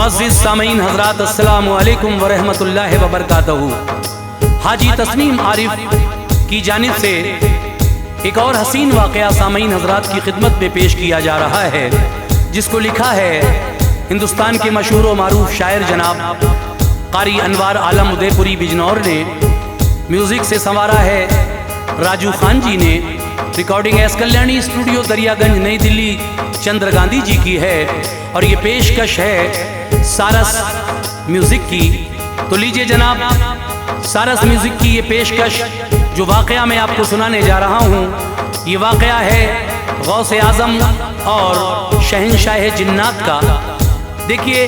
मुअज़्ज़िज़ सामीन हज़रात, अस्सलामु अलैकुम व रहमतुल्लाहि व बरकातहू। हाजी तस्नीम आरिफ की जानिब से एक और हसीन वाक़या सामीन हज़रात की खिदमत में पेश किया जा रहा है, जिसको लिखा है हिंदुस्तान के मशहूर व मारूफ शायर जनाब क़ारी अनवार आलम उदयपुरी बिजनौर ने। म्यूज़िक से संवारा है राजू खान जी ने। Recording S Kalyani studio Daryaganj नई दिल्ली चंद्र गांधी जी की है और ये पेशकश है सारस म्यूज़िक की। तो लीजिए जनाब, सारस म्यूज़िक की ये पेशकश जो वाक़या मैं आपको सुनाने जा रहा हूँ, ये वाक़या है गौसे आज़म और शहंशाह जिन्नात का। देखिए,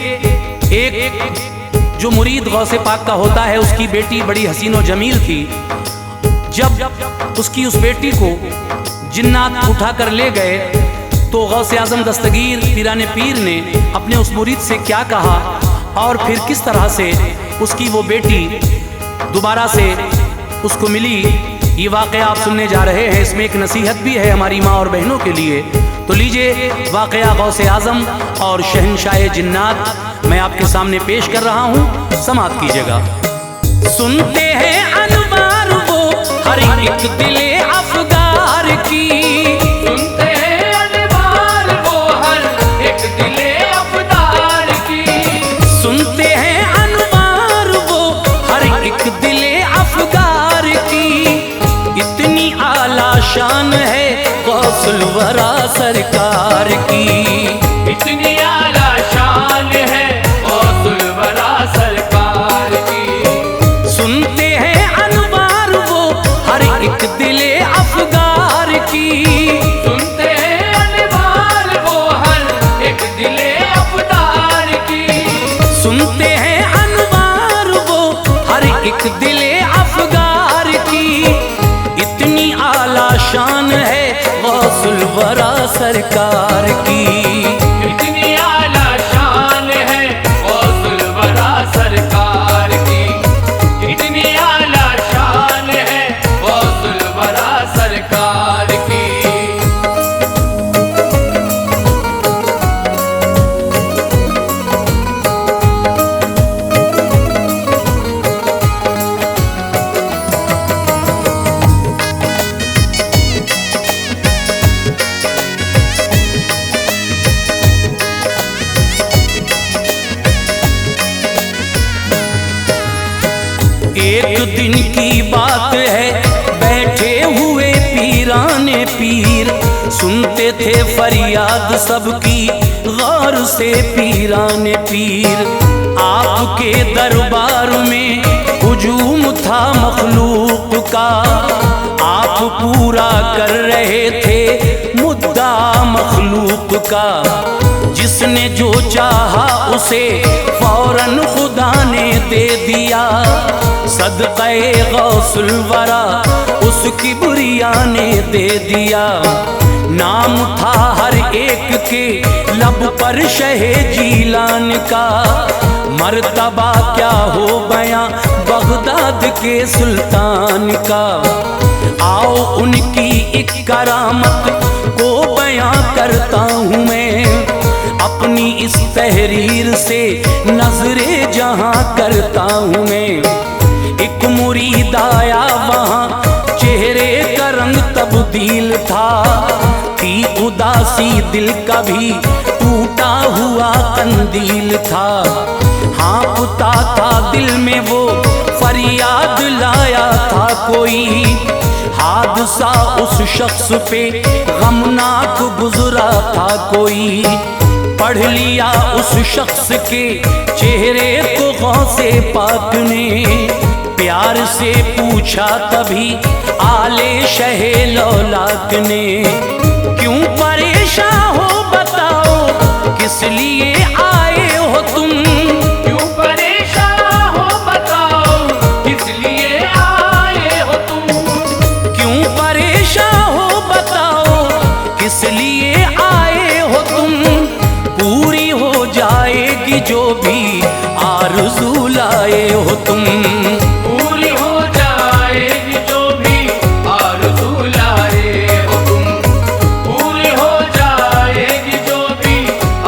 एक जो मुरीद गौसे पाक का होता है, उसकी बेटी बड़ी हसीन व जमील थी। जब उसकी उस बेटी को जिन्नात उठा कर ले गए तो गौसे आज़म दस्तगीर पीराने पीर ने अपने उस मुरीद से क्या कहा और फिर किस तरह से उसकी वो बेटी दोबारा से उसको मिली, ये वाक़या आप सुनने जा रहे हैं। इसमें एक नसीहत भी है हमारी माँ और बहनों के लिए। तो लीजिए, वाक़या गौसे आज़म और शहंशाह जिन्नात मैं आपके सामने पेश कर रहा हूँ, समाअत कीजिएगा। सुनते हैं अनवार वो हर एक दिले अफगार की, सुनते हैं अनवार वो हर एक दिले अफगार की, सुनते हैं अनवार वो हर एक दिले अफगार की। इतनी आला शान है गौसुल वरा सरकार की, इतनी आला शान है गौसुल वरा सरकार की। सुनते हैं अनवार वो हर एक दिले अफगार की, सुनते हैं अनवार वो हर एक दिले अफगार की, सुनते हैं अनवार वो हर एक दिले अफगार की। इतनी आला शान है गौसुल वरा सरकार की, इतनी आला शान है गौसुल वरा सरकार की, इतनी आला शान है गौसुल वरा सरकार की। एक दिन की बात है, बैठे हुए पीराने पीर सुनते थे फरियाद सबकी गौर से पीराने पीर। आपके दरबार में हुजूम था मखलूक का, आप पूरा कर रहे थे मुद्दा मखलूक का। जिसने जो चाहा उसे फौरन खुदा ने दे दिया, सदक़े गौसुल वरा उसकी बुरिया ने दे दिया। नाम था हर एक के लब पर शहे जीलान का, मर्तबा क्या हो बयां बगदाद के सुल्तान का। आओ उनकी एक करामत को बयां करता हूँ मैं, अपनी इस तहरीर से नजरे जहां करता हूँ मैं। एक मुरीद आया वहाँ, चेहरे का रंग तब्दील था, थी उदासी दिल का भी टूटा हुआ कंदील था। हाँफता था दिल में वो फरियाद लाया था कोई, हादसा उस शख्स पे गमनाक गुजरा था कोई। पढ़ लिया उस शख्स के चेहरे को गौसे पाक ने, प्यार से पूछा तभी आले शहे लौलाक ने। क्यों परेशान हो बताओ, किस लिए आए हो तुम? क्यों परेशान हो बताओ, किस लिए आए हो तुम? क्यों परेशान हो बताओ, किस लिए आए हो तुम? पूरी हो जाएगी जो भी आरज़ू लाए हो तुम, पूरी हो जाएगी जो भी आरज़ू लाए हो तुम, पूरी हो जाएगी जो भी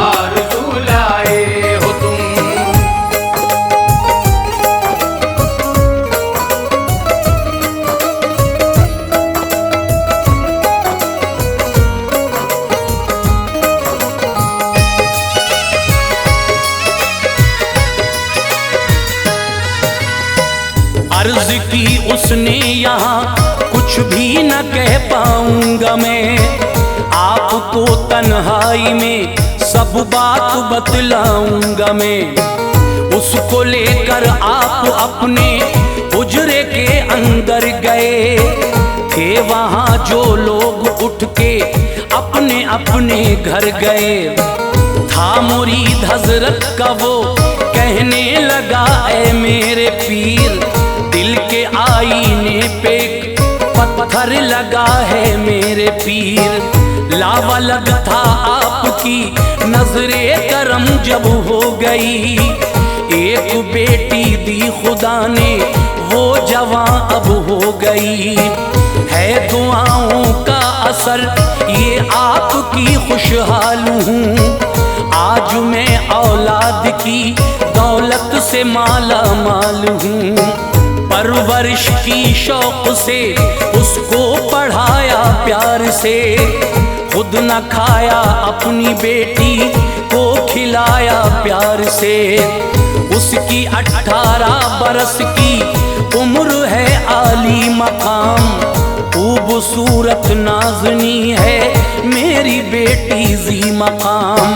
आरज़ू लाए हो तुम। उसने यहाँ कुछ भी न कह पाऊंगा मैं। आपको तन्हाई में सब बात बतलाऊंगा मैं। उसको लेकर आप अपने उजरे के अंदर गए थे। वहाँ जो लोग उठ के अपने अपने घर गए। था मुरीद हजरत का वो कहने लगा, ऐ मेरे पीर, दिल के आईने पे पत्थर लगा है मेरे पीर। लावालग था आपकी नजरे करम जब हो गई। एक बेटी दी खुदा ने वो जवां अब हो गई। है दुआओं का असर ये आपकी खुशहाल हूँ। आज मैं औलाद की दौलत से माला माल हूँ। परवरिश की शौक से उसको पढ़ाया प्यार से। खुद न खाया अपनी बेटी को खिलाया प्यार से। उसकी 18 बरस की उम्र है, आली मकाम खूबसूरत नाज़नी है मेरी बेटी जी मकाम।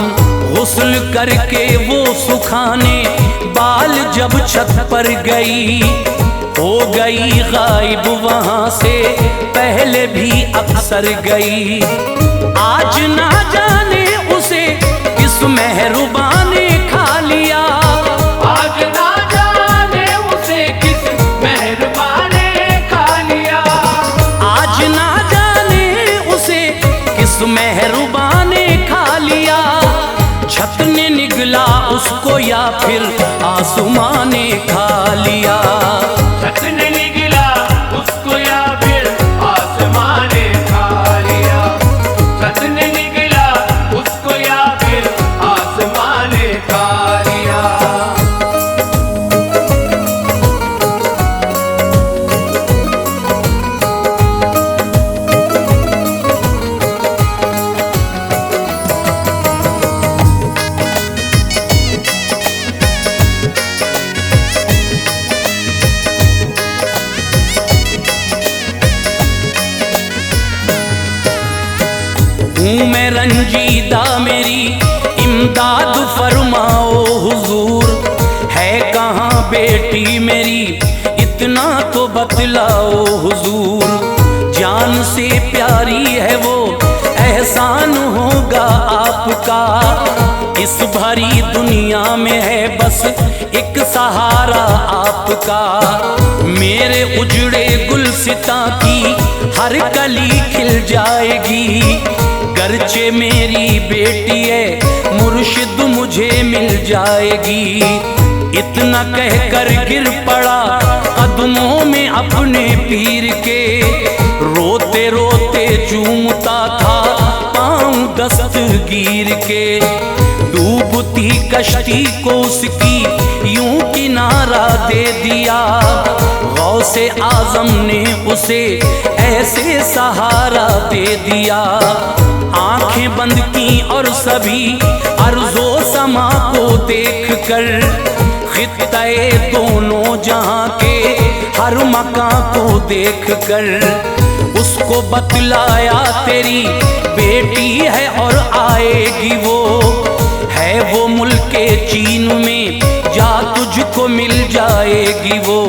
गुस्ल करके वो सुखाने बाल जब छत पर गई, हो गई गायब वहाँ से पहले भी अक्सर गई। आज ना जाने उसे किस मेहरबान ने खा लिया। आज ना जाने उसे किस मेहरबान ने खा लिया। आज ना जाने उसे किस मेहरबान ने खा लिया। छत ने निगला उसको या फिर आसमां ने खा लिया। छत ने निगला उसको या फिर आसमां ने खा लिया। छत ने निगला उसको या फिर आसमां ने खा लिया। हूँ मैं रंजीदा, मेरी इमदाद फरमाओ हुजूर। है कहाँ बेटी मेरी इतना तो बतलाओ हुजूर। जान से प्यारी है वो एहसान होगा आपका। इस भरी दुनिया में है बस एक सहारा आपका। मेरे उजड़े गुलसिता की हर कली खिल जाएगी। गर्चे मेरी बेटी है मुर्शिद मुझे मिल जाएगी। इतना कहकर गिर पड़ा कदमों में अपने पीर के। रोते रोते चूमता था पाँव दस्तगीर के। डूबती कश्ती को उसकी यूं किनारा दे दिया। गौसे आजम ने उसे ऐसे सहारा दे दिया। आंखें बंद की और सभी अर्ज़ो समा को देख कर, खित्ते दोनों जहां के हर मकान को देख कर, उसको बतलाया तेरी बेटी है और आएगी वो। है वो मुल्के चीन में जा तुझको मिल जाएगी वो।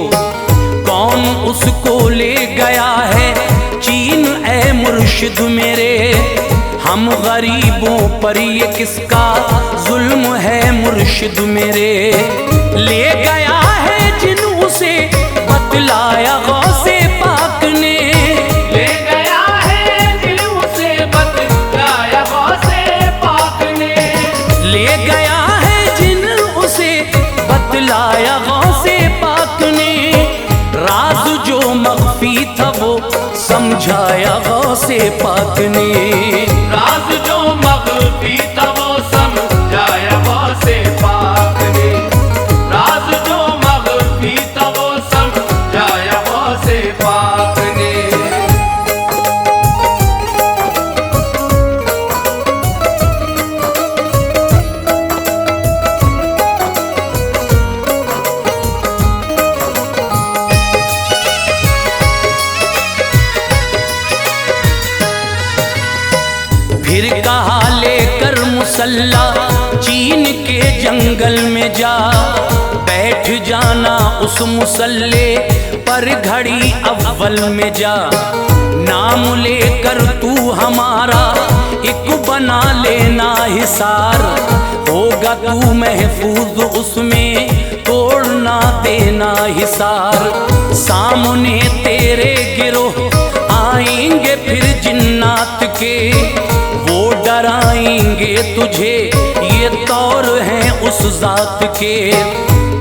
कौन उसको ले गया है चीन ऐ मुर्शिद मेरे। हम गरीबों पर ये किसका जुल्म है मुर्शिद मेरे। ले गया है जिन उसे बतलाया गौसे पाक ने। ले गया है जिन उसे बतलाया गौसे पाक ने। ले गया है जिन उसे बतलाया गौसे पाक ने। राज जो मख्फी था वो समझाया गौसे पाक ने। राज जो मख्फी था वो समझाया गौसे पाक ने। राज जो मख्फी था वो समझाया गौसे पाक ने। फिर कहा लेकर मुसल्ला चीन के जंगल में जा, बैठ जाना उस मुसल्ले पर घड़ी अव्वल में जा। नाम लेकर तू हमारा एक बना लेना हिसार, होगा तू महफूज उसमें तोड़ना देना हिसार। सामने तेरे गिरोह आएंगे फिर जिन्नात के, वो डराएंगे तुझे ये तौर हैं उस जात के।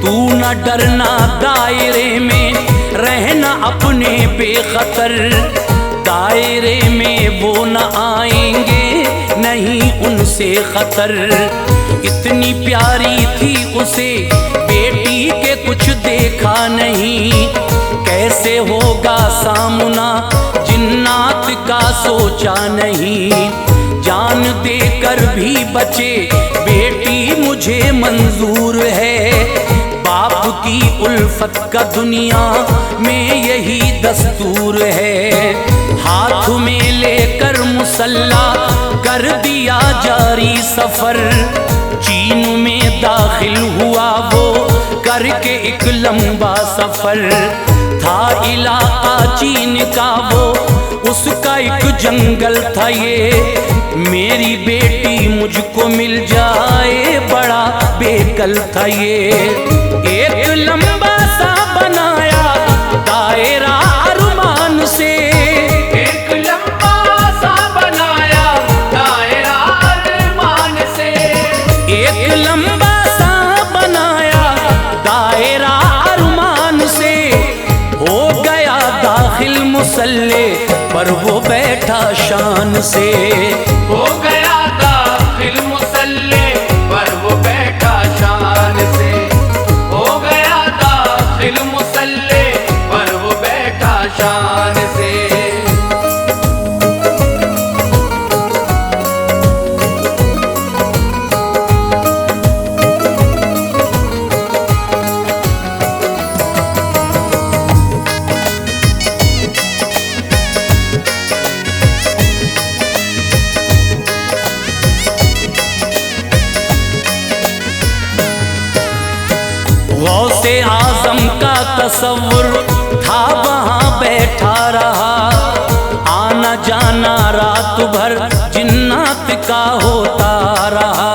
तू न डरना दायरे में रहना अपने बेखतर, दायरे में वो न आएंगे नहीं उनसे खतर। इतनी प्यारी थी उसे बेटी के कुछ देखा नहीं, कैसे होगा सामना जिन्नात का सोचा नहीं। जान देकर भी बचे बेटी मुझे मंजूर है, बाप की उल्फत का दुनिया में यही दस्तूर है। हाथ में लेकर मुसल्ला कर दिया जारी सफर, चीन में दाखिल हुआ वो करके एक लंबा सफर। था इलाका चीन का वो उसका एक जंगल था ये, मेरी बेटी मुझको मिल जाए बड़ा बेकल था ये। एक लंबा सा बनाया दायरा अरमान से, एक लंबा सा बनाया दायरा अरमान से, एक लंबा सा बनाया दायरा अरमान से। हो गया दाखिल मुसल्ले पर वो बैठा शान से, हो गया दाखिल मुसल्ले पर वो बैठा शान से, हो गया दाखिल मुसल्ले पर वो बैठा शान से। गौसे आजम का तसव्वुर था वहाँ बैठा रहा, आना जाना रात भर जिन्नात का होता रहा।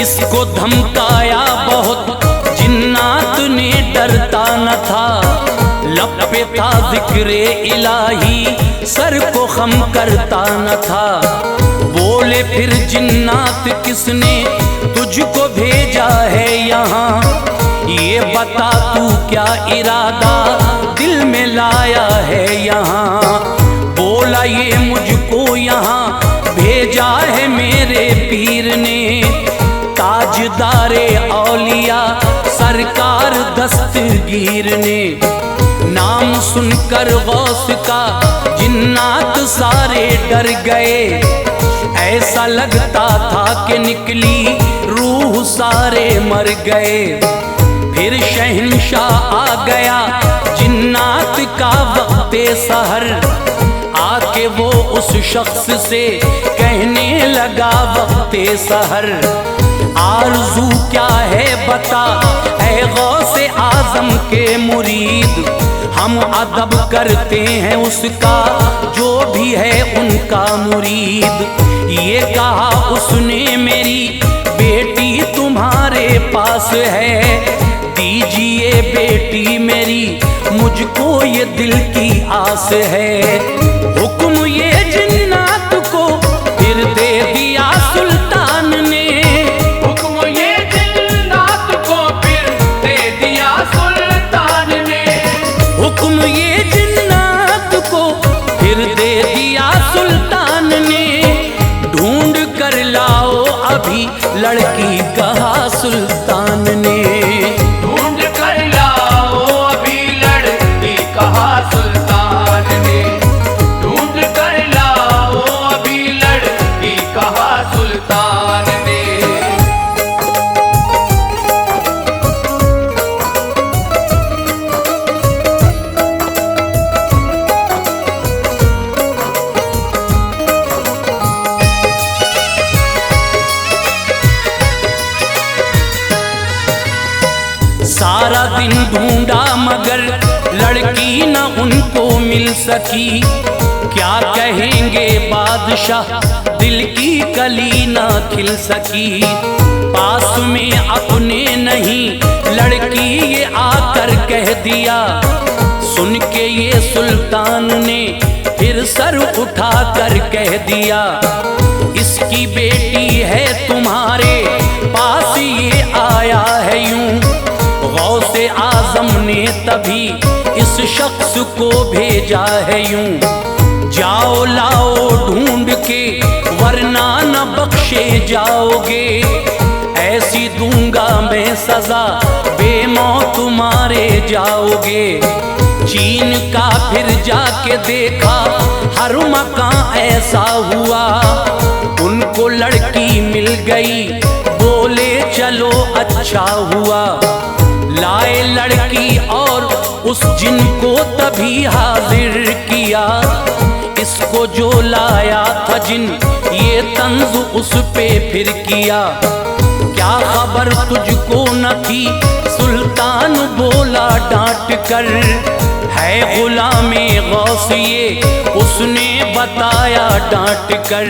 इसको धमकाया बहुत जिन्नात ने डरता न था, लब पे था जिक्रे इलाही सर को खम करता न था। बोले फिर जिन्नात किसने तुझको भेजा है यहाँ, ये बता तू क्या इरादा दिल में लाया है यहाँ। बोला ये मुझको यहाँ भेजा है मेरे पीर ने, ताजदारे औलिया सरकार दस्तगीर ने। नाम सुनकर गौस का जिन्नात सारे डर गए, ऐसा लगता था कि निकली रूह सारे मर गए। फिर शहंशाह आ गया जिन्नात का वक्ते सहर, आके वो उस शख्स से कहने लगा वक्ते सहर। आरज़ू क्या है बता ऐ गौसे आज़म के मुरीद, हम अदब करते हैं उसका जो भी है उनका मुरीद। ये कहा उसने मेरी बेटी तुम्हारे पास है, दीजिए बेटी मेरी मुझको ये दिल की आस है। हुक्म ये जिन्नात को फिर दे दिया सुल्तान ने, हुक्म ये जिन्नात को फिर दे दिया सुल्तान ने, हुक्म ये जिन्नात को फिर दे दिया सुल्तान ने। ढूंढ कर लाओ अभी लड़की कहा सुल्तान ने, ढूंढ कर लाओ अभी लड़की कहा सुल्तान ने, ढूंढ कर लाओ अभी लड़की कहा सुल्तान ने। दिन ढूंढा मगर लड़की न उनको मिल सकी। क्या कहेंगे बादशाह, दिल की कली न खिल सकी। पास में अपने नहीं लड़की ये आकर कह दिया। सुन के ये सुल्तान ने फिर सर उठा कर कह दिया, इसकी बेटी है तुम्हारे पास ये आया है यूं। गौसे आजम ने तभी इस शख्स को भेजा है यूं। जाओ लाओ ढूंढ के वरना न बख्शे जाओगे। ऐसी दूंगा मैं सजा बेमौत मारे जाओगे। चीन का फिर जाके देखा हर मकान ऐसा हुआ। उनको लड़की मिल गई, बोले चलो अच्छा हुआ। लाए लड़की और उस जिन को तभी हाजिर किया। इसको जो लाया था जिन ये तंज उस पे फिर किया। क्या खबर तुझको न थी, सुल्तान बोला डांट कर। है गुलामे गौस ये उसने बताया डांट कर।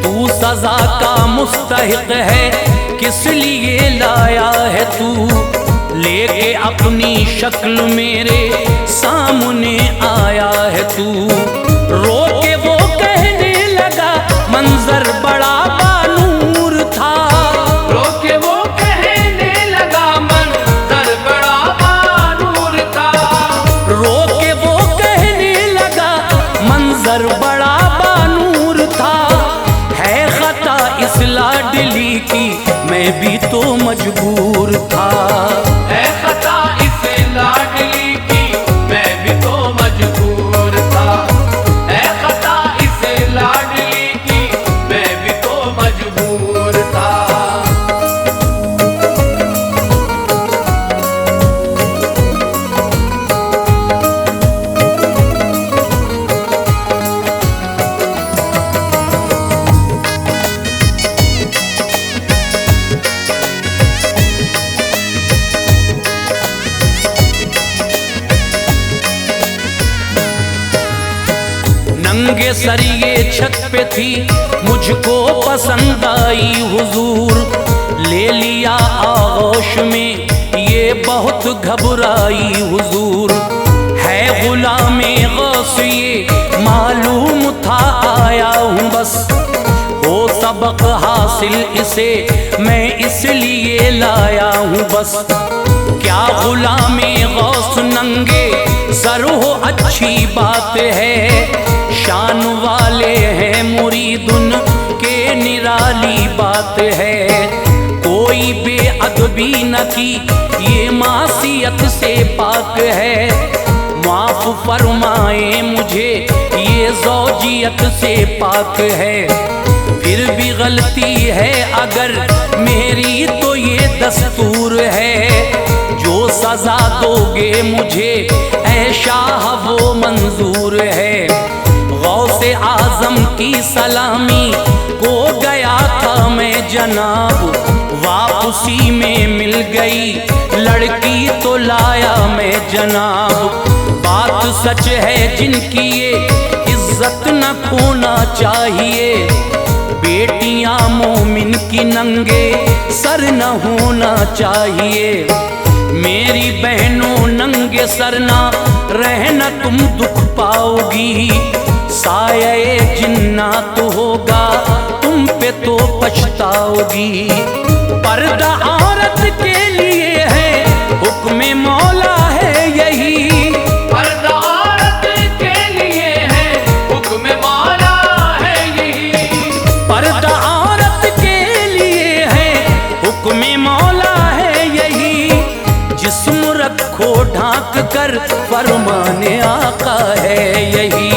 तू सजा का मुस्तहिक है, किस लिए लाया है तू। लेके अपनी शक्ल मेरे सामने आया है तू। रो के वो कहने लगा मंजर बड़ा बानूर था। रो के वो कहने लगा मंजर बड़ा बानूर था। रो के वो कहने लगा मंजर बड़ा बानूर था। है खता इस लाडली की मैं भी तो मजबूर था। है खता इस लाडली की मैं भी तो मजबूर था। है खता इस लाडली की मैं भी तो मजबूर था। नंगे सर ये छत पे थी, मुझको पसंद आई हुजूर। ले लिया आगोश में ये बहुत घबराई हुजूर। है गुलामे गौस ये मालूम था आया हूँ बस। हो सबक हासिल इसे मैं इसलिए लाया हूँ बस। क्या गुलामे गौस नंगे सर हो अच्छी बात है। शान वाले हैं मुरीदुन के निराली बात है। कोई बेअदबी न की ये मासियत से पाक है। माफ फरमाए मुझे ये ज़ौजियत से पाक है। फिर भी गलती है अगर मेरी तो ये दस्तूर है। जो सजा दोगे मुझे ऐ शाह वो मंजूर है। गौसे आजम की सलामी को गया था मैं जनाब। वापसी में मिल गई लड़की तो लाया मैं जनाब। बात सच है जिनकी ये इज्जत न खोना चाहिए। बेटियां मोमिन की नंगे सर न होना चाहिए। मेरी बहनों नंगे सर ना रहना तुम दुख पाओगी। साये जिन्नात होगा तुम पे तो पछताओगी। पर्दा औरत के लिए है हुक्म मौला है यही। पर्दा औरत के लिए है हुक्म मौला है यही। पर्दा औरत के लिए है हुक्म मौला है यही। जिस्म रखो ढांक कर फरमाने आका है यही।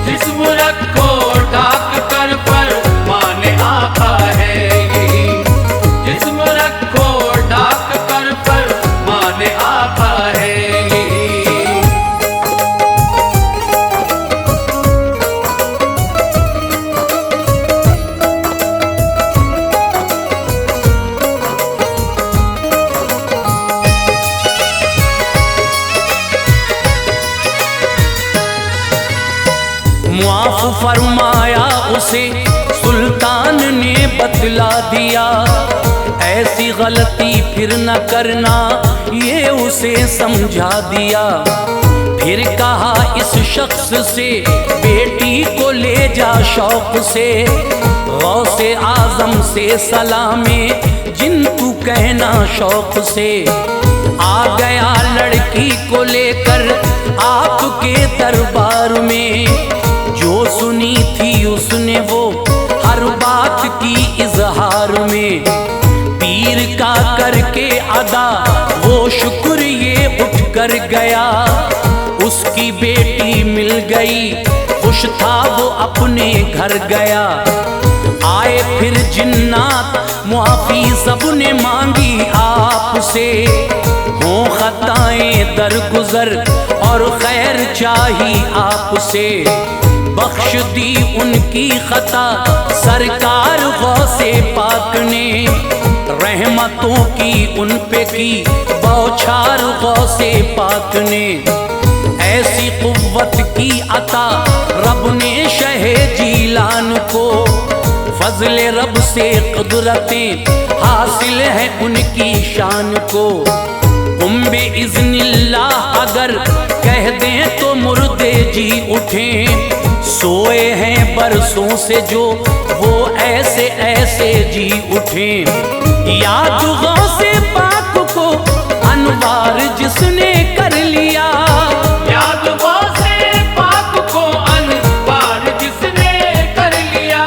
जिस्म रखो ढाक कर फरमाने आका है यही। जिस्म रखो ढाक कर फरमाने आका है यही। मुआफ फरमाया उसे सुल्तान ने बतला दिया, ऐसी गलती फिर न करना ये उसे समझा दिया। फिर कहा इस शख्स से बेटी को ले जा शौक से, गौसे आजम से सलामे जिन तू कहना शौक से। आ गया लड़की को लेकर आपके दरबार में, जो सुनी थी उसने वो हर बात की इजहार में। पीर का करके अदा वो शुक्र ये उठ कर गया, उसकी बेटी मिल गई खुश था वो अपने घर गया। आए फिर जिन्नात मुआफी सबने मांगी आपसे, हो खताएं दरगुजर और खैर चाही आपसे। बख्श दी उनकी खता सरकार गौसे पाक ने, रहमतों की उन पे की बौछार गौसे पाक ने। ऐसी कुव्वत की अता रब ने शहे जीलान को, फजले रब से कुदरतें हासिल है उनकी शान को। उम्बे इज़्निल्लाह अगर कह दें तो मुर्दे जी उठें, सोए हैं बरसों से जो वो ऐसे ऐसे जी उठें। याद गौसे पाक को अनवार जिसने कर लिया, याद गौसे पाक को अनवार जिसने कर लिया।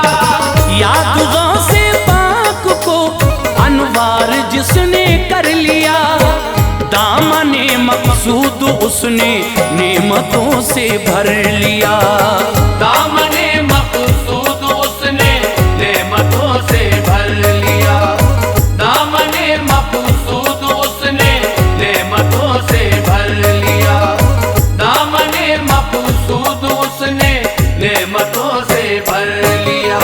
याद गौसे पाक को अनवार जिसने कर लिया। दामने मकसूद उसने नेमतों से भर लिया, दामने मकसूद उसने नेमतों से भर लिया। दामने मकसूद उसने नेमतों से भर लिया। दामने मकसूद उसने नेमतों से भर लिया।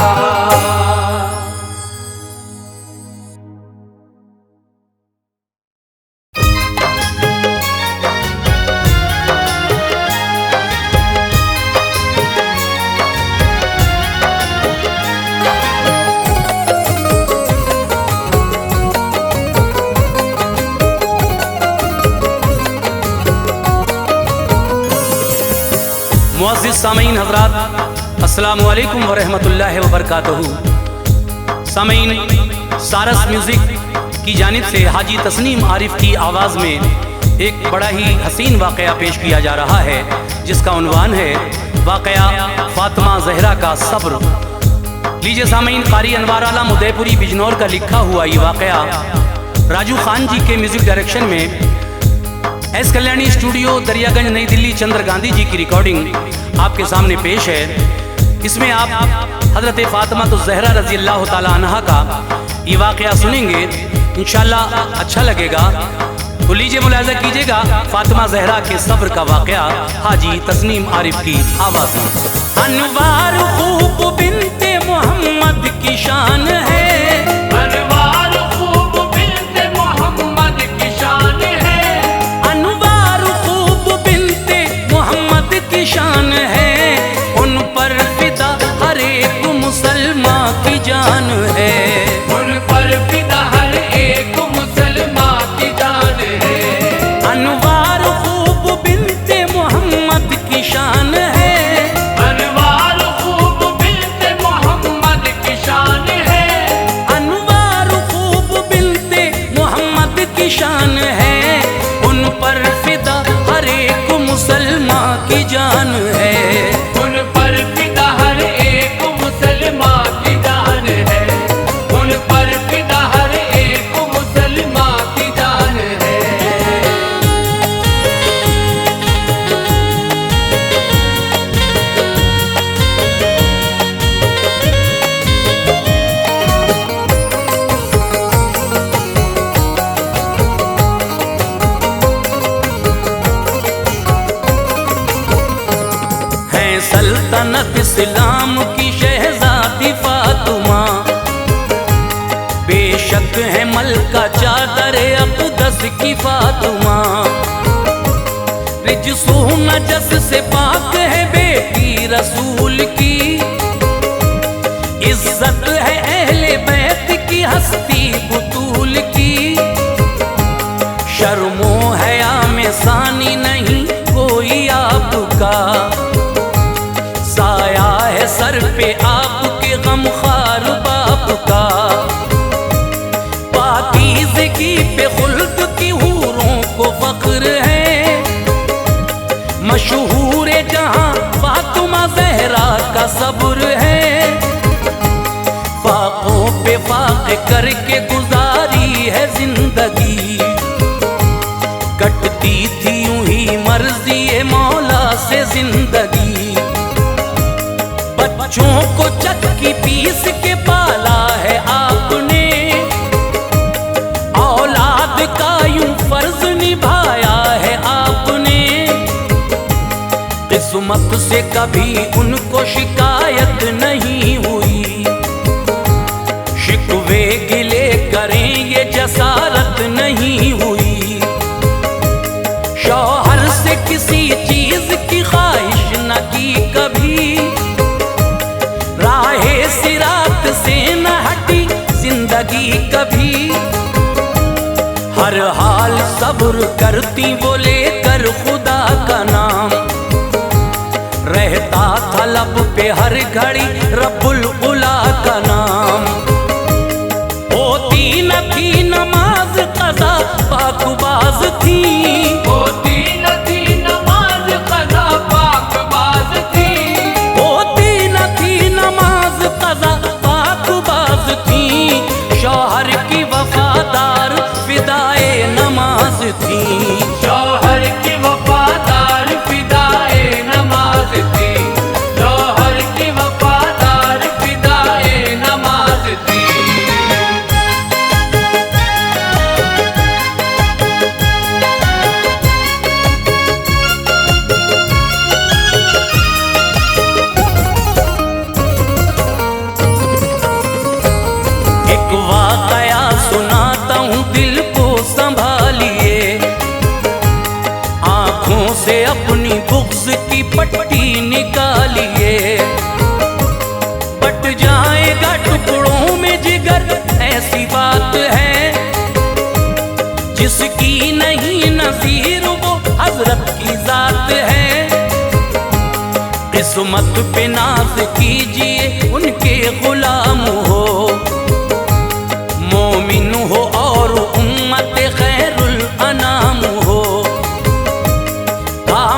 मुअज़्ज़िज़ सामीन हज़रात, अस्सलामु अलैकुम व रहमतुल्लाहि व बरकातहू। सामीन, सारस म्यूज़िक की जानिब से हाजी तस्नीम आरिफ की आवाज़ में एक बड़ा ही हसीन वाक़या पेश किया जा रहा है, जिसका उन्वान है वाक़या फ़ातिमा ज़हरा का सब्र। लीजिए सामीन, क़ारी अनवार आला उदयपुरी बिजनौर का लिखा हुआ ये वाक़या राजू खान जी के म्यूज़िक डायरेक्शन में एस कल्याणी स्टूडियो दरियागंज नई दिल्ली चंद्र गांधी जी की रिकॉर्डिंग आपके सामने पेश है। इसमें आप हज़रत फ़ातिमा ज़हरा रज़ी अल्लाह ताला अन्हा का ये वाक़या सुनेंगे, इंशाअल्लाह अच्छा लगेगा। तो लीजिए मुलाज़ा कीजिएगा फ़ातिमा ज़हरा के सब्र का वाक़या हाजी तस्नीम आरिफ की आवाज़ में। अनवार खूब बिन्ते मोहम्मद की शान है, अनवार खूब बिन्ते मोहम्मद की शान है। अनवार खूब बिन्ते मोहम्मद की शान है, उन पर फिदा हर एक मुसलमान की जान है। उन पर फिदा हर एक मुसलमान की जान है। अनवार खूब बिन्ते मोहम्मद की शान है, अनवार खूब बिन्ते मोहम्मद की शान है। अनवार खूब बिन्ते मोहम्मद की शान है, उन पर फिदा हर एक मुसलमान की जान है। उन पर फिदा हर एक मुसलमान की जान है। उन पर फिदा हर एक मुसलमान की जान है। है सल्तनत इस्लाम की शहजादी फातिमा, बेशक है मलका चादर अक़दस की फातिमा। रिजसो नजस से पाक है बेटी रसूल जहां फातिमा ज़हरा का सब्र है, फाकों पे फाक़ करके गुजारी है जिंदगी। कटती थी यूं ही मर्ज़ी मौला से जिंदगी। बच्चों को चक्की पीस के पाला है आपने, औलाद का यूं फर्ज निभाया है आपने। किस्मत से कभी उनको शिकायत नहीं हुई, शिकवे गिले करें ये जसारत नहीं हुई। शौहर से किसी चीज की ख्वाहिश न की कभी, राहे सिरात से न हटी जिंदगी कभी। हर हाल सब्र करती वो लेकर खुदा का नाम, रहता था लब पे हर घड़ी रब्बुल उला का नाम। होती न थी नमाज कज़ा पाकबाज थी, होती न थी नमाज कज़ा पाकबाज थी, होती न थी नमाज कज़ा पाकबाज थी। शौहर की वफादार फिदाए नमाज थी, शौहर की वफादार फिदाए नमाज थी, शौहर की वफादार फिदाए नमाज थी। एक वाकया सुनाता हूँ दिल को संभालिए, आंखों से अपनी बुग़्ज़ की पट्टी निकालिए। बट जाएगा टुकड़ों में जिगर ऐसी बात है, जिसकी नहीं नज़ीर वो हज़रत की ज़ात है। किस्मत पे नाज़ कीजिए उनके गुलाम हो, मोमिन हो और उम्मत खैरुल अनाम हो।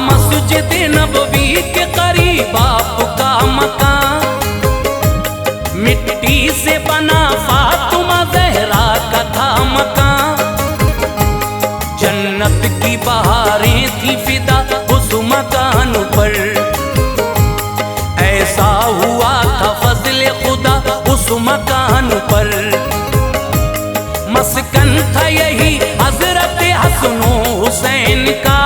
मस्जिद नबवी के करीब आपका मकान, मिट्टी से बना फातिमा ज़हरा का था मकान। जन्नत की बहारें थी फिदा उस मकान पर, ऐसा हुआ था फज़ल खुदा उस मकान पर। मस्कन था यही हज़रत हसन हुसैन का,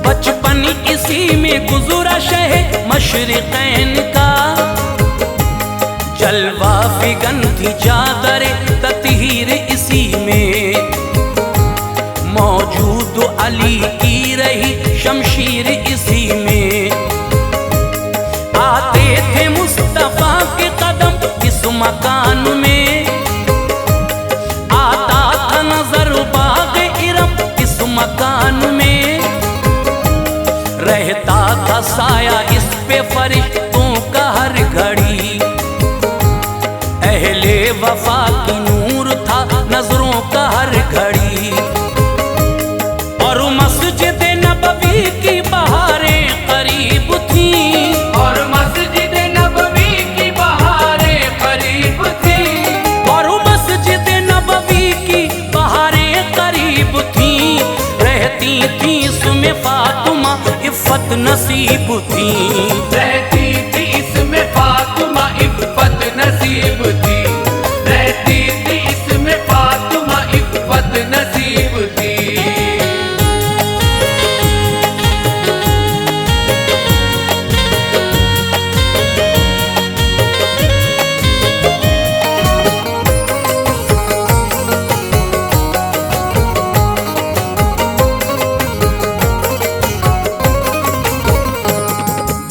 बचपन इसी में गुज़रा शह मशरिक़ैन का। जलवा फिगन थी चादर ततहीर इसी में, मौजूद अली की रही शमशीर इसी में। आते थे मुस्तफ़ा के कदम इस मकान में, आता था नजर बाग इरम इस मकान में। रहता था साया इस पे फरिश्तों का हर घड़ी, अहले वफा की नूर था नजरों का हर घड़ी। और मस्जिद नबवी की बहारें करीब थी, और मस्जिद नबवी की बहारें करीब थी, और मस्जिद नबवी की बहारें करीब थी। रहती थी इसमें फातिमा इफ़्फ़त नसीब थी, रहती थी इसमें फातिमा इफ़्फ़त नसीब थी, रहती थी इसमें फातिमा इफ़्फ़त नसीब थी।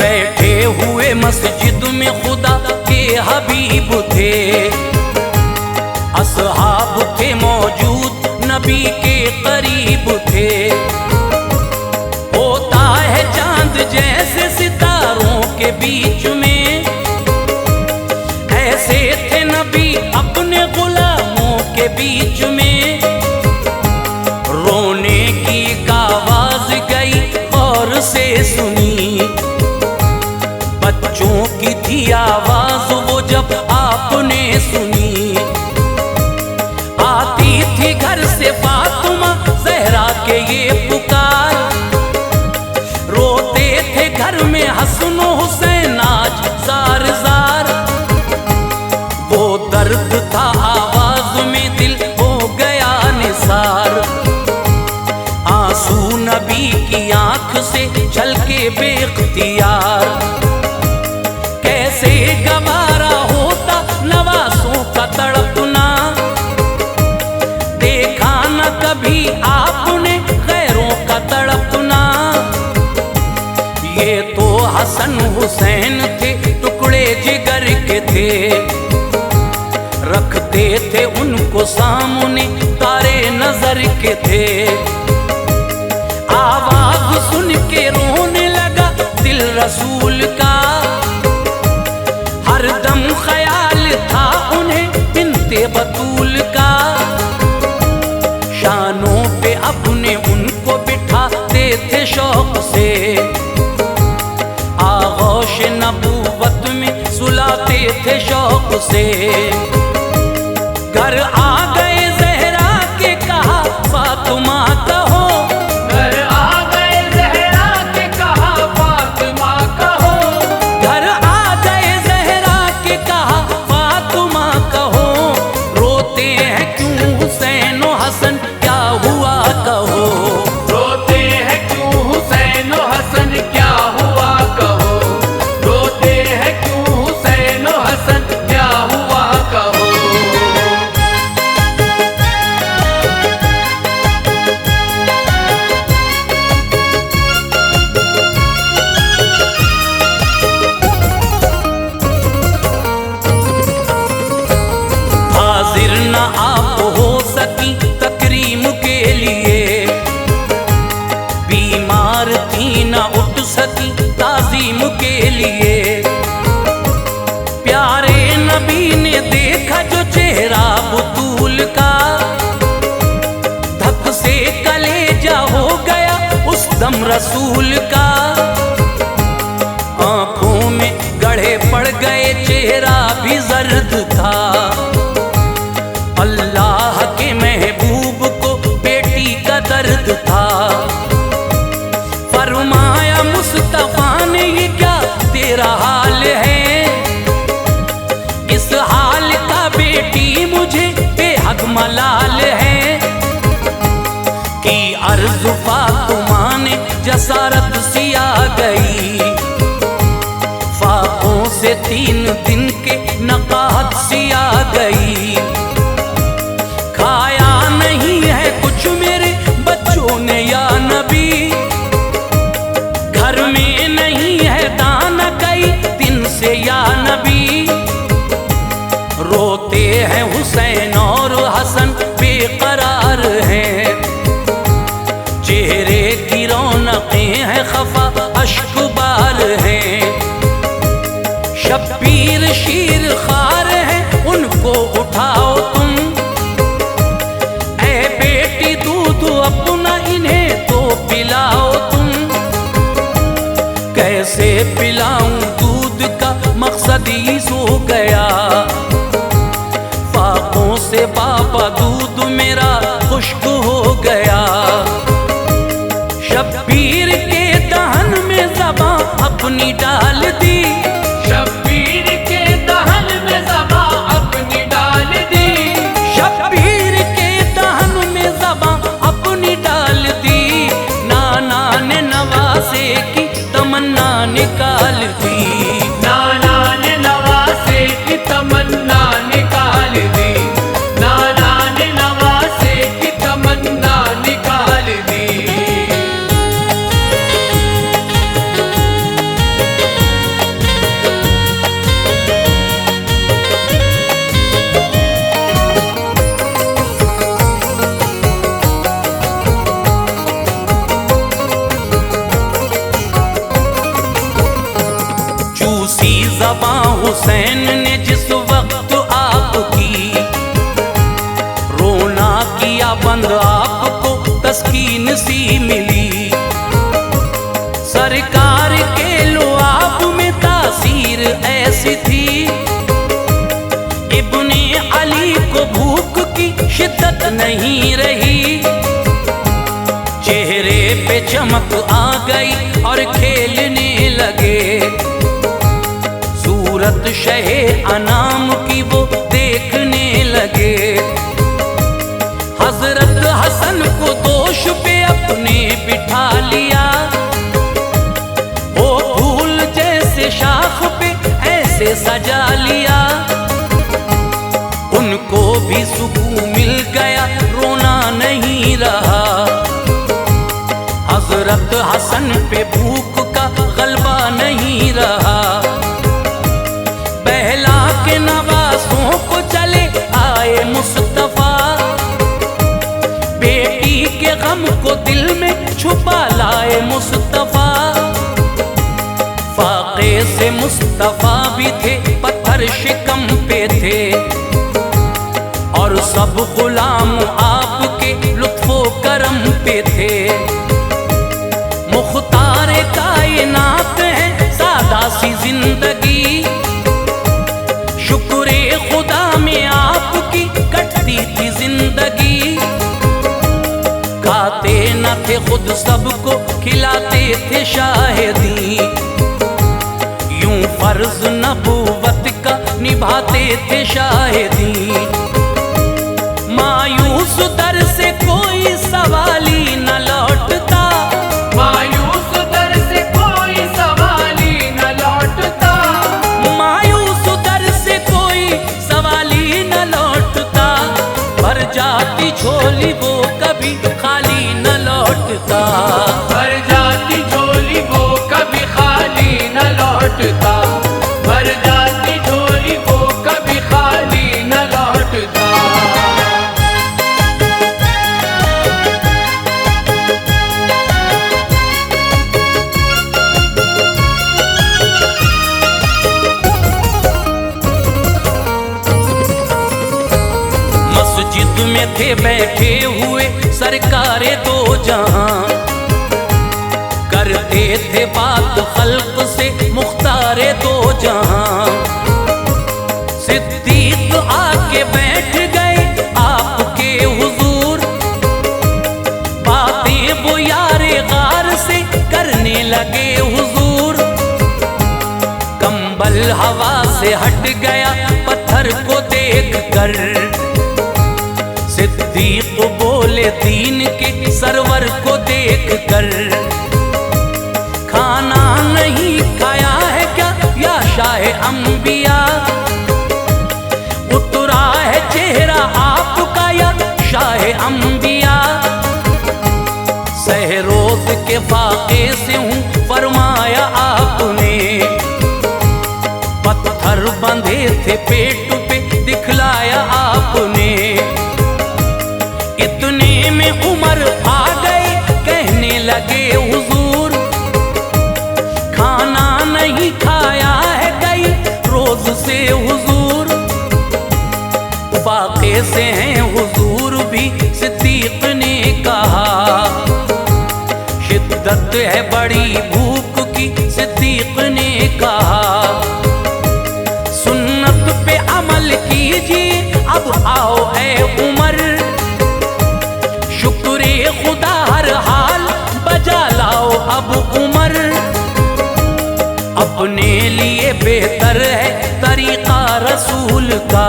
बैठे हुए मस्जिद में खुदा के हबीब थे, असहाब थे मौजूद नबी के करीब थे। होता है चांद जैसे सितारों के बीच में, ऐसे थे नबी अपने गुलामों के बीच में। रोने की एक आवाज गई और से सुनी। बच्चों की थी आवाज वो जब आपने सुनी। आती थी घर से फातिमा ज़हरा के ये पुकार। रोते थे घर में हसन हुसैन आज जार जार। वो दर्द था आवाज में दिल हो गया निसार। आंसू नबी की आंख से छलके बेख्तियार। कैसे गवारा होता नवासों का तड़पना। देखा न कभी आपने गैरों का तड़पना। ये तो हसन हुसैन थे टुकड़े जिगर के थे। रखते थे उनको सामने तारे नजर के थे। आवाज सुन के रोने लगा दिल रसूल का। हर दम ख्याल था उन्हें बिन्ते बतूल का। शानों पे अपने उनको बिठाते थे शौक से। आगोश नबूवत में सुलाते थे शौक से। घर आ गए ज़हरा के कहा फातिमा कहो। घर आ गए ज़हरा के कहा फातिमा कहो। घर आ गए ज़हरा के कहा फातिमा कहो। रोते हैं क्यों हुसैन और हसन क्या हुआ कहो। रोते हैं क्यों हुसैन और हसन क्या हुआ कहो। रोते हैं क्यों हुसैन और हसन क्या हुआ कहो। हाजिर न आप हो सकी तकरीम के लिए। बीमार थी न उठ सकी ताजीम के लिए। प्यारे नबी ने देखा जो चेहरा बुतूल का। धक से कलेजा हो गया उस दम रसूल का। आंखों में गढ़े पड़ गए चेहरा भी जर्द था। अल्लाह के महबूब को बेटी का दर्द था। फरमाया मुस्तफा ने ये क्या तेरा हाल है। इस हाल का बेटी मुझे बेहद मलाल है। कि अर्ज फातिमा ने जसारत सी आ गई। फाकों से 3 दिन के नकाहत सी आ गई। खाया नहीं है कुछ मेरे बच्चों ने या नबी। घर में नहीं है दाना कई दिन से या नबी। रोते हैं हुसैन और हसन बेकरार हैं। चेहरे की रौनकें हैं खफा अश्कबार हैं। शब्बीर शीर खार हैं उनको उठाओ तुम। ऐ बेटी दूध अपना इन्हें तो पिलाओ तुम। कैसे पिलाऊं दूध का मकसद ही सो गया। फाकों से बाबा दूध मेरा खुश्क हो गया। शब्बीर के दहन में ज़बां अपनी डाल दी। शब्बीर के दहन में ज़बां अपनी डाल दी। शब्बीर के दहन में ज़बां अपनी डाल दी। नाना ने नवासे की तमन्ना निकाल दी। नाना ने नवासे की तमन्ना निकाल दी। नाना ने नवासे की तमन्ना निकाल दी। चूसी ज़बां हुसैन ने जिस वक्त आपकी। रोना किया बंद आपको तस्कीन सी मिली। सर सरकार के लुआब में तासीर ऐसी थी, इब्ने अली को भूख की शिद्दत नहीं रही। चेहरे पे चमक आ गई और खेलने लगे, सूरत शहे अनाम की वो देखने लगे। हजरत हसन को दोष पे अपने बिठा लिया, वो फूल जैसे शाख पे ऐसे सजा लिया। उनको भी सुकून मिल गया, रोना नहीं रहा। हजरत हसन पे भूख का गलबा नहीं रहा। बहला के नवासों को चले आए मुस्तफा, बेटी के गम को दिल में छुपा लाए मुस्तफा। फाके से मुस्तफा भी थे, पत्थर शिकम पे थे, और सब गुलाम आपके लुत्फो करम पे थे। मुख्तारे कायनात है सादा सी जिंदगी, शुक्रे खुदा में आपकी कटती थी जिंदगी। खाते न थे खुद सबको खिलाते थे शाहिदी, यूं फर्ज नबूवत का निभाते थे शाहिदी। मायूस दर से कोई सवाली न लौटता, मायूस दर से कोई सवाली न लौटता, मायूस दर से कोई सवाली न लौटता। भर जाती झोली वो कभी खाली न लौटता, भर जाती झोली वो कभी खाली न लौटता, भर जाती झोली वो कभी खाली न लौटता। मस्जिद में थे बैठे हुए सरकारे दो जहां, करते थे बात खल्क से मुख्तारे दो जहां। सिद्दीक आके बैठ गए आपके हुजूर, बातें वो यारे गार से करने लगे हुजूर। कंबल हवा से हट गया पत्थर को देख कर, सिद्दीक बोले दीन के सरवर को देख कर। खाना नहीं खाया है क्या या शाहे अंबिया, उतरा है चेहरा आपका या शाहे अंबिया। सहरोज के फाके से हूँ फरमाया आपने, पत्थर बंधे थे पेट पे दिखलाया आपने। इतने में उमर आ गए कहने लगे हुजूर, खाना नहीं खाया है कई रोज से हुजूर। फाके से हैं हुजूर भी सिद्दीक ने कहा, शिद्दत है बड़ी भूख की सिद्दीक ने कहा। सुन्नत पे अमल कीजिए अब आओ ऐ उमर, शुक्रे खुदा हर हाल बजा लाओ अब उमर। अपने लिए बेहतर है तरीका रसूल का,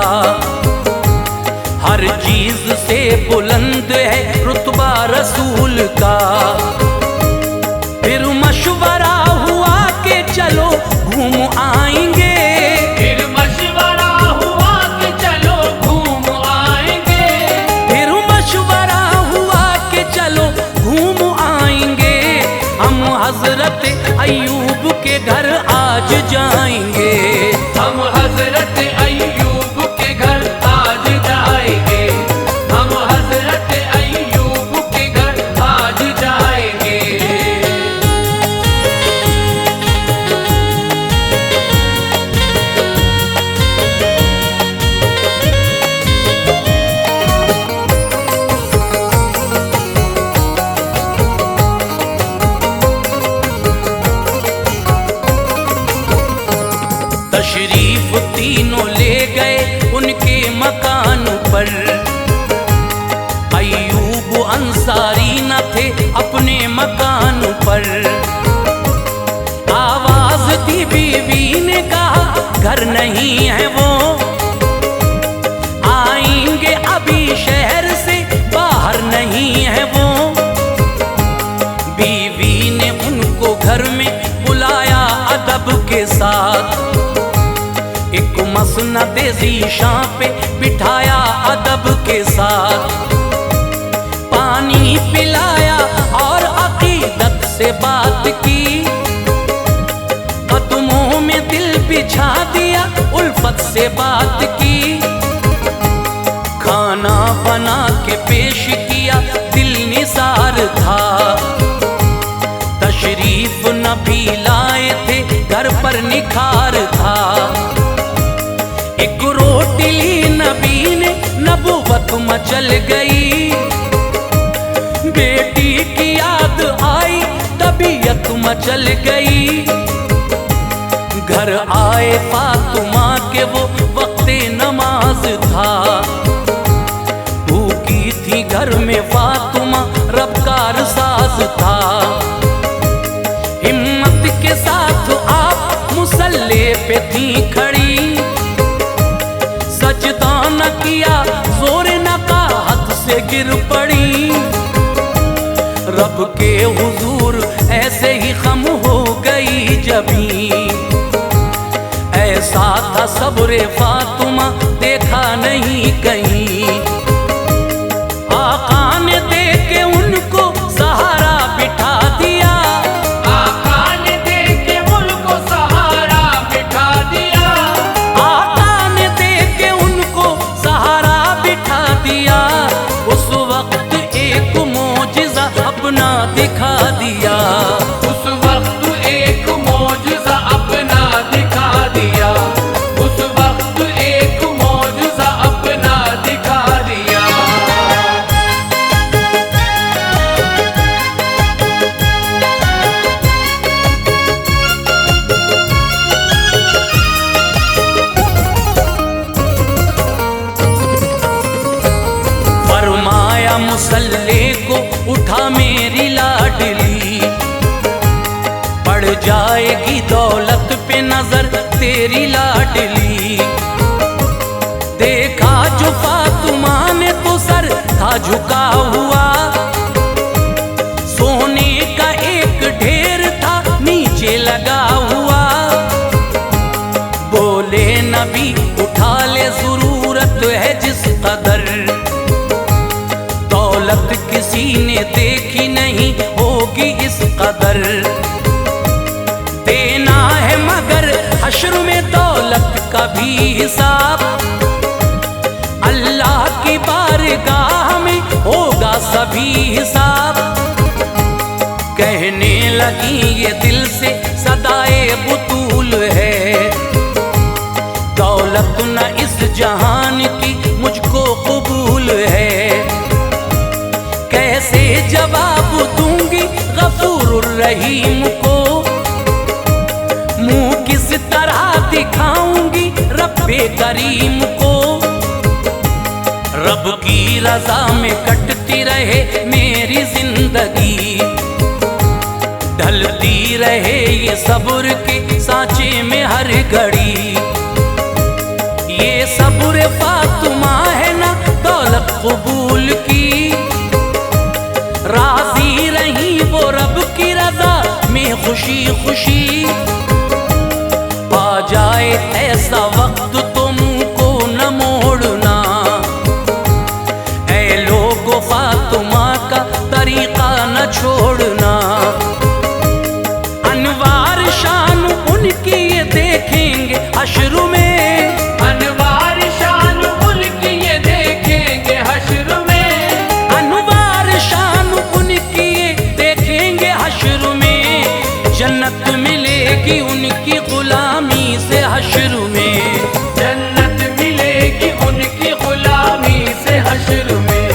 हर चीज से बुलंद है रुतबा रसूल का। फिर मशवरा हुआ कि चलो घूम आएंगे, फिर मशवरा हुआ कि चलो घूम आएंगे, फिर मशवरा हुआ कि चलो घूम आएंगे। हम हजरत अय्यूब के घर आज जाएंगे, हम हजरत अय्यूब के घर आज जाएंगे, हम हजरत अय्यूब के घर आज जाएंगे। घर नहीं है वो, आएंगे अभी शहर से बाहर नहीं है वो। बीवी ने उनको घर में बुलाया अदब के साथ, एक मसनद ज़ीशां पे बिठाया अदब के साथ। पानी पिलाया और अकीदत से बात की, कदमों में दिल बिछा दिया उल्फत से बात की। खाना बना के पेश किया दिल निसार था, तशरीफ नबी लाए थे घर पर निखार था। एक रोटी ली नबी ने नबुवत मचल गई, बेटी की याद आई तबीयत मचल गई। घर आए फातिमा के वो वक्ते नमाज था, भूखी थी घर में फातिमा रबकार साज था। हिम्मत के साथ आप मुसल्ले पे थी खड़ी, सजदा न किया जोर न का हाथ से गिर पड़ी। रब के हुजूर ऐसे ही खम हो गई जबी, ऐसा था सब्र फातिमा देखा नहीं कहीं। आका ने दे के उनको सहारा बिठा दिया, आका ने दे के उनको सहारा बिठा दिया, आका ने दे के उनको सहारा बिठा दिया। उस वक्त एक मौजिज़ा अपना दिखा दिया, उस वक्त एक मौजज़ा अपना दिखा दिया, उस वक्त एक मौजज़ा अपना दिखा दिया। फरमाया मुसल्ले को उठा मेरी लाडली, पड़ जाएगी दौलत पे नजर तेरी लाडली। देखा जो फातिमा ने तो सर था झुका हुआ, सोने का एक ढेर था नीचे लगा हुआ। बोले नबी उठा ले जरूरत है जिस कदर, दौलत किसी ने देखी नहीं होगी इस कदर। देना है मगर हश्र में दौलत का भी हिसाब, अल्लाह की बारगाह में होगा सभी हिसाब। कहने लगी ये दिल से सदाए बुतूल है, दौलत न इस जहान की मुझको कबूल है। कैसे जवाब दूंगी गफूरुर रहीम को, मुंह किस तरह दिखाऊंगी रब्बे करीम को। रब की रजा में कटती रहे मेरी जिंदगी, ढलती रहे ये सब्र के सांचे में हर घड़ी। ये सब्र फातिमा है ना दौलत कबूल की, राजी रही वो रब की रजा में खुशी खुशी। आ जाए ऐसा वक्त तो मुंह को न मोड़ना, ऐ लोगो फातिमा का तरीका न छोड़ना। अनवार शान उनकी ये देखेंगे हश्र में, अनवार शान उनकी ये देखेंगे हश्र में, अनवार शान उनकी ये देखेंगे हश्र में। जन्नत मिलेगी उनकी गुलामी से हश्र में, जन्नत मिलेगी उनकी गुलामी से हश्र में,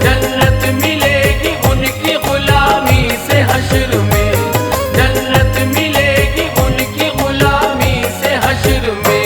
जन्नत मिलेगी उनकी गुलामी से हश्र में, जन्नत मिलेगी उनकी गुलामी से हश्र में।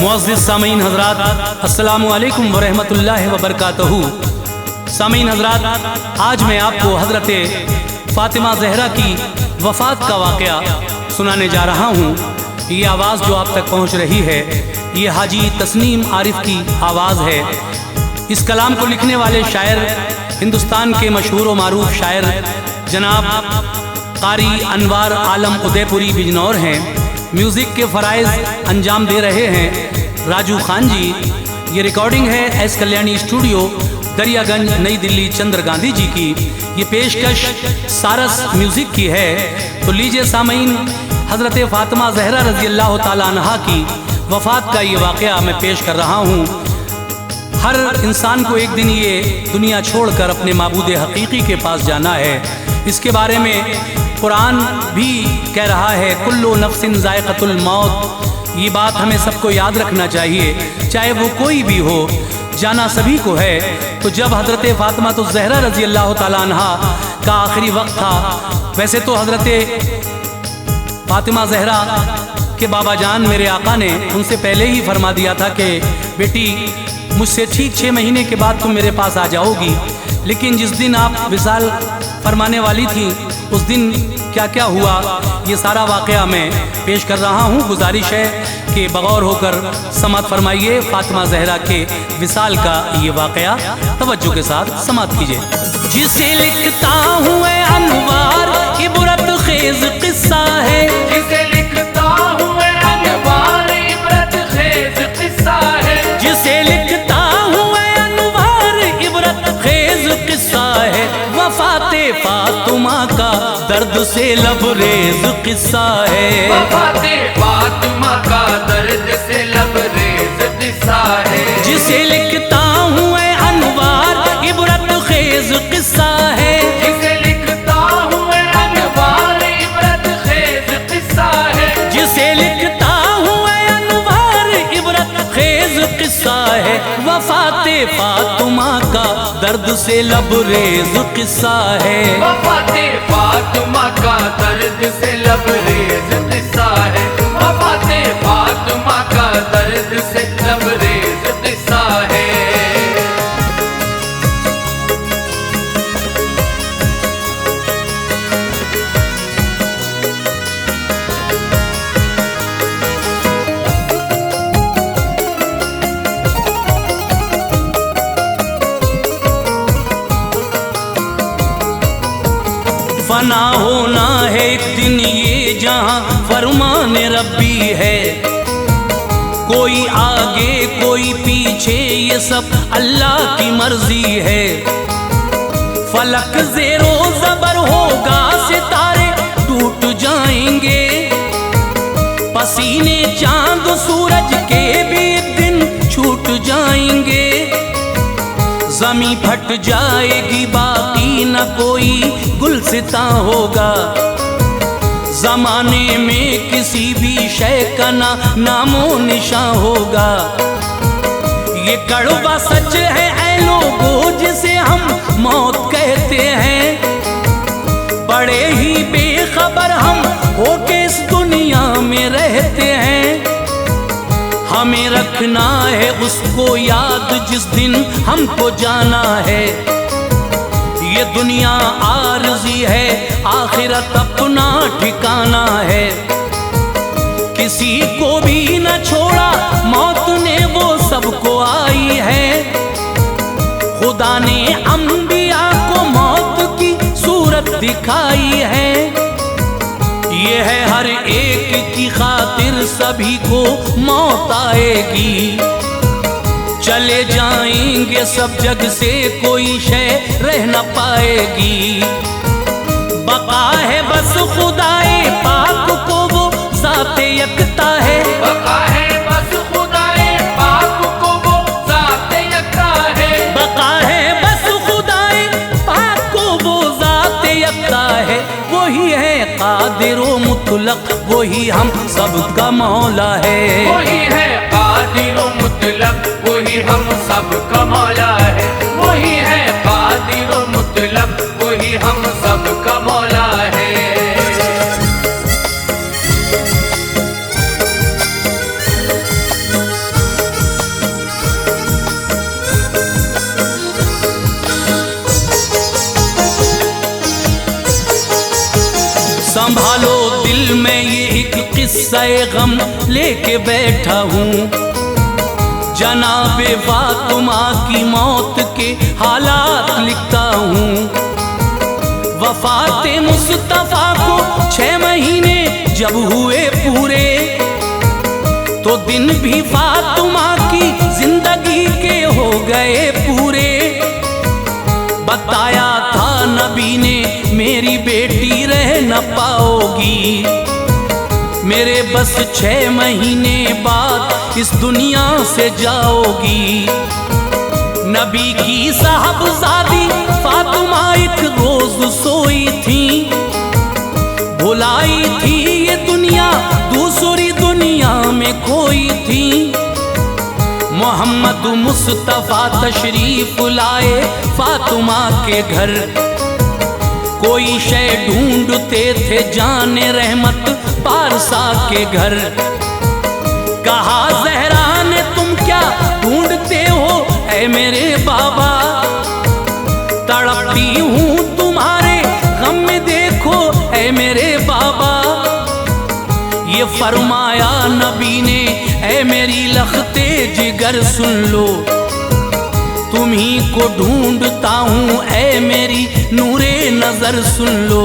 मुअज़्ज़िज़ सामीन हज़रात, अस्सलामु अलैकुम व रहमतुल्लाहि व बरकातहू। सामीन हज़रात, आज मैं आपको हज़रत फ़ातिमा ज़हरा की वफ़ात का वाक़या सुनाने जा रहा हूँ। ये आवाज़ जो आप तक पहुँच रही है, ये हाजी तस्नीम आरिफ की आवाज़ है। इस कलाम को लिखने वाले शायर हिंदुस्तान के मशहूर व मारूफ शायर जनाब कारी अनवार आलम उदयपुरी बिजनौर हैं। म्यूज़िक के फ़राइज़ अंजाम दे रहे हैं राजू खान जी। ये रिकॉर्डिंग है एस कल्याणी स्टूडियो, दरियागंज, नई दिल्ली, चंद्र गांधी जी की। ये पेशकश सारस म्यूज़िक की है। तो लीजिए सामीन, हज़रत फ़ातिमा ज़हरा रज़ी अल्लाह ताला अन्हा की वफ़ात का ये वाक़या मैं पेश कर रहा हूँ। हर इंसान को एक दिन ये दुनिया छोड़कर अपने माबूद हकीकी के पास जाना है। इसके बारे में कुरान भी कह रहा है, कुल्लु नफ्सिन ज़ायक़तुल मौत। ये बात हमें सबको याद रखना चाहिए, चाहे वो कोई भी हो, जाना सभी को है। तो जब हज़रत फ़ातिमा तो ज़हरा रज़ी अल्लाह ताला अन्हा का आखिरी वक्त था, वैसे तो हज़रत फ़ातिमा ज़हरा के बाबा जान मेरे आका ने उनसे पहले ही फरमा दिया था कि बेटी, मुझसे ठीक 6 महीने के बाद तुम मेरे पास आ जाओगी। लेकिन जिस दिन आप विसाल फरमाने वाली थी, उस दिन क्या क्या हुआ, ये सारा वाक़या मैं पेश कर रहा हूँ। गुजारिश है कि बगौर होकर समात फरमाइए फ़ातिमा ज़हरा के विसाल का ये वाक़या तवज्जो के साथ समात कीजिए। जिसे लिखता हूँ अनवार इबरत खेज किस्सा है, जिसे लिखता हूँ मैं अनवार इबरत खेज किस्सा है, जिसे लिखता हूँ अनवार इबरत खेज किस्सा है। वफ़ाते फ़ातिमा का दर्द से लबरेज किस्सा है, वफ़ाते फ़ातिमा का दर्द से लबरेज किस्सा है। जिसे लिखता हूँ अनवार इबरत खेज किस्सा है, जिसे लिखता हूँ मैं अनवार इबरत खेज किस्सा है, जिसे लिखता हूँ अनवार इबरत खेज किस्सा है। वफ़ाते फ़ातिमा का दर्द से लबरेज किस्सा है, वफ़ाते फ़ातिमा का दर्द से लबरेज किस्सा है, वफ़ाते फ़ातिमा का दर्द से लबरेज किस्सा है। फना होना है एक दिन ये जहां फरमान रब्बी है। कोई आगे कोई पीछे, ये सब अल्लाह की मर्जी है। फलक ज़ेरो ज़बर होगा, सितारे टूट जाएंगे। पसीने चांद सूरज के भी एक दिन छूट जाएंगे। ज़मीं फट जाएगी, बाकी न कोई गुलसिता होगा। ज़माने में किसी भी शय का ना नामो निशां होगा। ये कड़वा सच है ऐ लोगों, जिसे हम मौत कहते हैं। बड़े ही बेखबर हम होके इस दुनिया में रहते हैं। हमें रखना है उसको याद जिस दिन हमको जाना है। ये दुनिया आरज़ी है, आखिरत अपना ठिकाना है। किसी को भी न छोड़ा मौत ने, वो सबको आई है। खुदा ने अंबिया को मौत की सूरत दिखाई है। ये है हर एक की खातिर सभी को मौत आएगी। चले जाएंगे सब जग से, कोई शय रह न पाएगी। बका है बस खुदाए पाक को, वो ज़ाते यकता है। बका है बस खुदाए पाक को, वो ज़ाते यकता है। बका है बस खुदाए पाक को, वो ज़ाते यकता है। वही है कादिर व मुतलक, वही हम सबका मौला है। वही है कादिर व मुतलक, वही हम सबका मौला है। वही है कादिर व मुतलक, वही हम सबका मौला है। किस्सा गम लेके बैठा हूँ। जनाबे फातिमा की मौत के हालात लिखता हूँ। वफाते मुस्तफा को 6 महीने जब हुए पूरे, तो दिन भी फातिमा की जिंदगी के हो गए पूरे। बताया था नबी ने मेरी बेटी रह न पाओगी, मेरे बस 6 महीने बाद इस दुनिया से जाओगी। नबी की साहबजादी फातिमा एक रोज सोई थी, भुलाई थी ये दुनिया दूसरी दुनिया में खोई थी। मोहम्मद मुस्तफा तशरीफ लाए फातिमा के घर, कोई शय ढूंढते थे जाने रहमत पारसा के घर। कहा ज़हरा ने तुम क्या ढूंढते हो ऐ मेरे बाबा, तड़पती हूँ तुम्हारे गम में देखो ऐ मेरे बाबा। ये फरमाया नबी ने ऐ मेरी लखते जिगर सुन लो, तुम्ही को ढूंढता हूँ ऐ मेरी नूरे नजर सुन लो।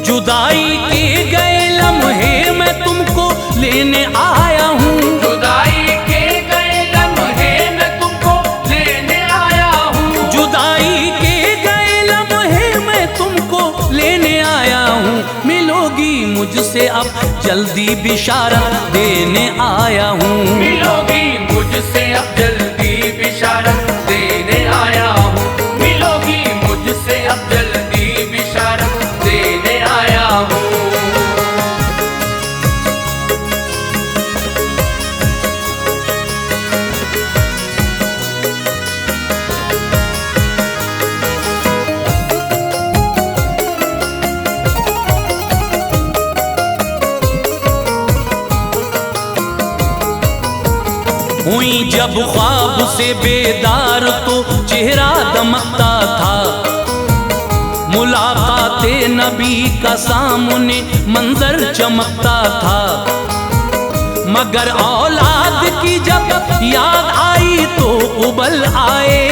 जुदाई के गए लम्हे मैं तुमको लेने आया हूँ, जुदाई के गए लम्हे मैं तुमको लेने आया हूँ, जुदाई के गए लम्हे मैं तुमको लेने आया हूँ। मिलोगी मुझसे अब जल्दी बिशारत देने आया हूँ, मिलोगी मुझसे अब जल्दी बिशारत देने आया हूँ, मिलोगी मुझसे अब जल्दी बिशारत देने आया हूँ। हुई जब ख्वाब से बेदार तो चेहरा दमकता था, मुलाकाते नबी का सामने मंजर चमकता था। मगर औलाद की जब याद आई तो उबल आए,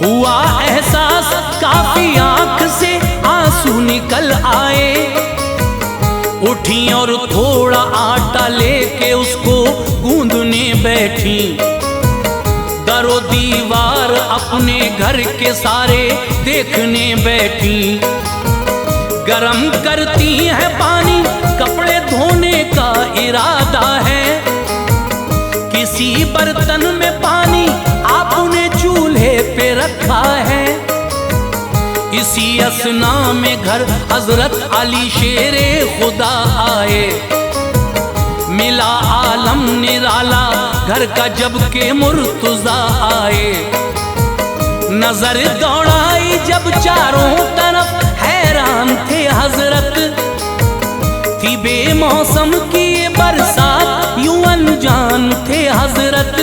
हुआ एहसास काफी आंख से आंसू निकल आए। उठी और थोड़ा आटा लेके उसको गूंदने बैठी, दरो दीवार अपने घर के सारे देखने बैठी। गरम करती है पानी कपड़े धोने का इरादा है, किसी बर्तन में पानी आपने चूल्हे पे रखा है। इसी असना में घर हजरत अली शेरे खुदा आए, मिला आलम निराला घर का जब के मुर्तजा आए। नजर दौड़ाई जब चारों तरफ हैरान थे हजरत, थी बेमौसम की ये बरसात यूं अनजान थे हजरत।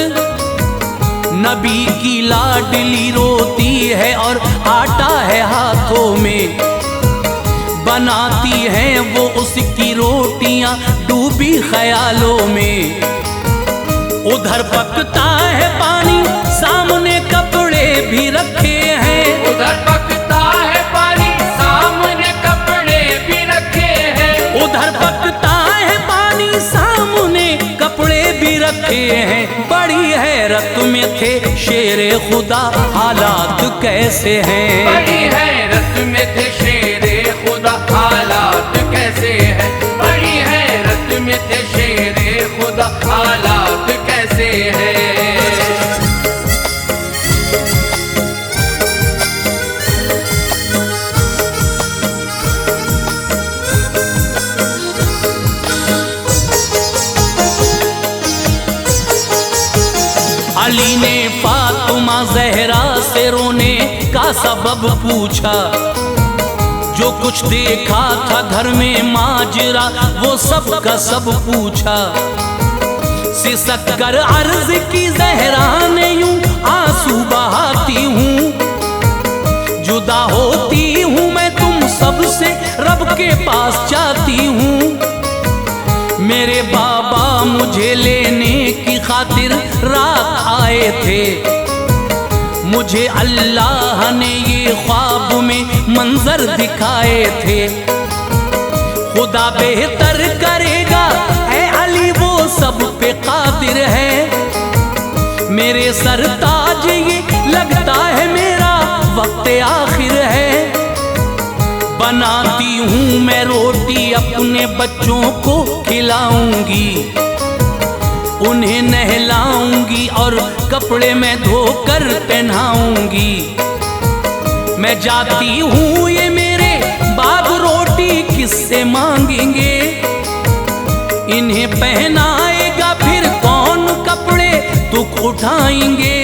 नबी की लाडली रोती है और आटा है हाथों में, बनाती हैं वो उसकी रोटियां डूबी ख्यालों में। उधर पकता है पानी सामने कपड़े भी रखे हैं, उधर पकता है पानी सामने कपड़े भी रखे हैं, उधर पकता है पानी सामने कपड़े भी रखे हैं। बड़ी हैरत में थे शेरे खुदा हालात कैसे हैं, बड़ी हैरत में थे शेरे खुदा हालात कैसे हैं, बड़ी हैरत में थे शेरे खुदा हालात कैसे हैं। अली ने फातिमा ज़हरा से रोने का सबब पूछा, जो कुछ देखा था घर में माजरा वो सब का सब पूछा। सिसक कर अर्ज की ज़हरा ने यूं आंसू बहाती हूँ, जुदा होती हूँ मैं तुम सबसे रब के पास जाती हूँ। मेरे बाबा मुझे लेने की खातिर रात आए थे। मुझे अल्लाह ने ये ख्वाब में मंजर दिखाए थे। खुदा बेहतर करेगा ऐ अली, वो सब पे कादिर है। मेरे सरताज ये लगता है मेरा वक्त आखिर है। बनाती हूँ मैं रोटी अपने बच्चों को खिलाऊंगी, उन्हें नहलाऊंगी और कपड़े में धोकर पहनाऊंगी। मैं जाती हूँ ये मेरे बाप रोटी किससे मांगेंगे, इन्हें पहनाएगा फिर कौन कपड़े दुख उठाएंगे।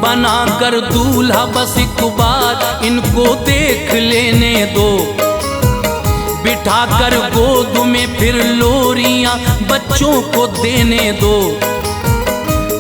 बनाकर दूल्हा बस एक बार इनको देख लेने दो, बिठाकर गोद में फिर लोरियां बच्चों को देने दो।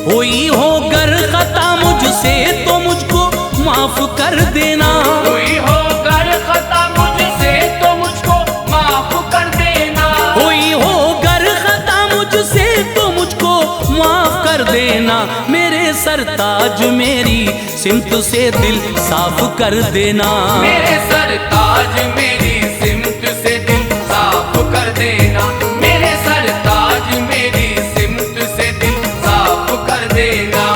हुई हो गर खता मुझसे तो मुझको माफ कर देना, हुई हो गर खता मुझसे तो मुझको माफ कर देना, हुई हो गर खता मुझसे तो मुझको माफ कर देना। मेरे सरताज मेरी सिमत से दिल साफ कर देना, मेरे सरताज मेरी सिमत से दिल साफ कर देना, मेरे सरताज मेरी सिमत से दिल साफ कर देना।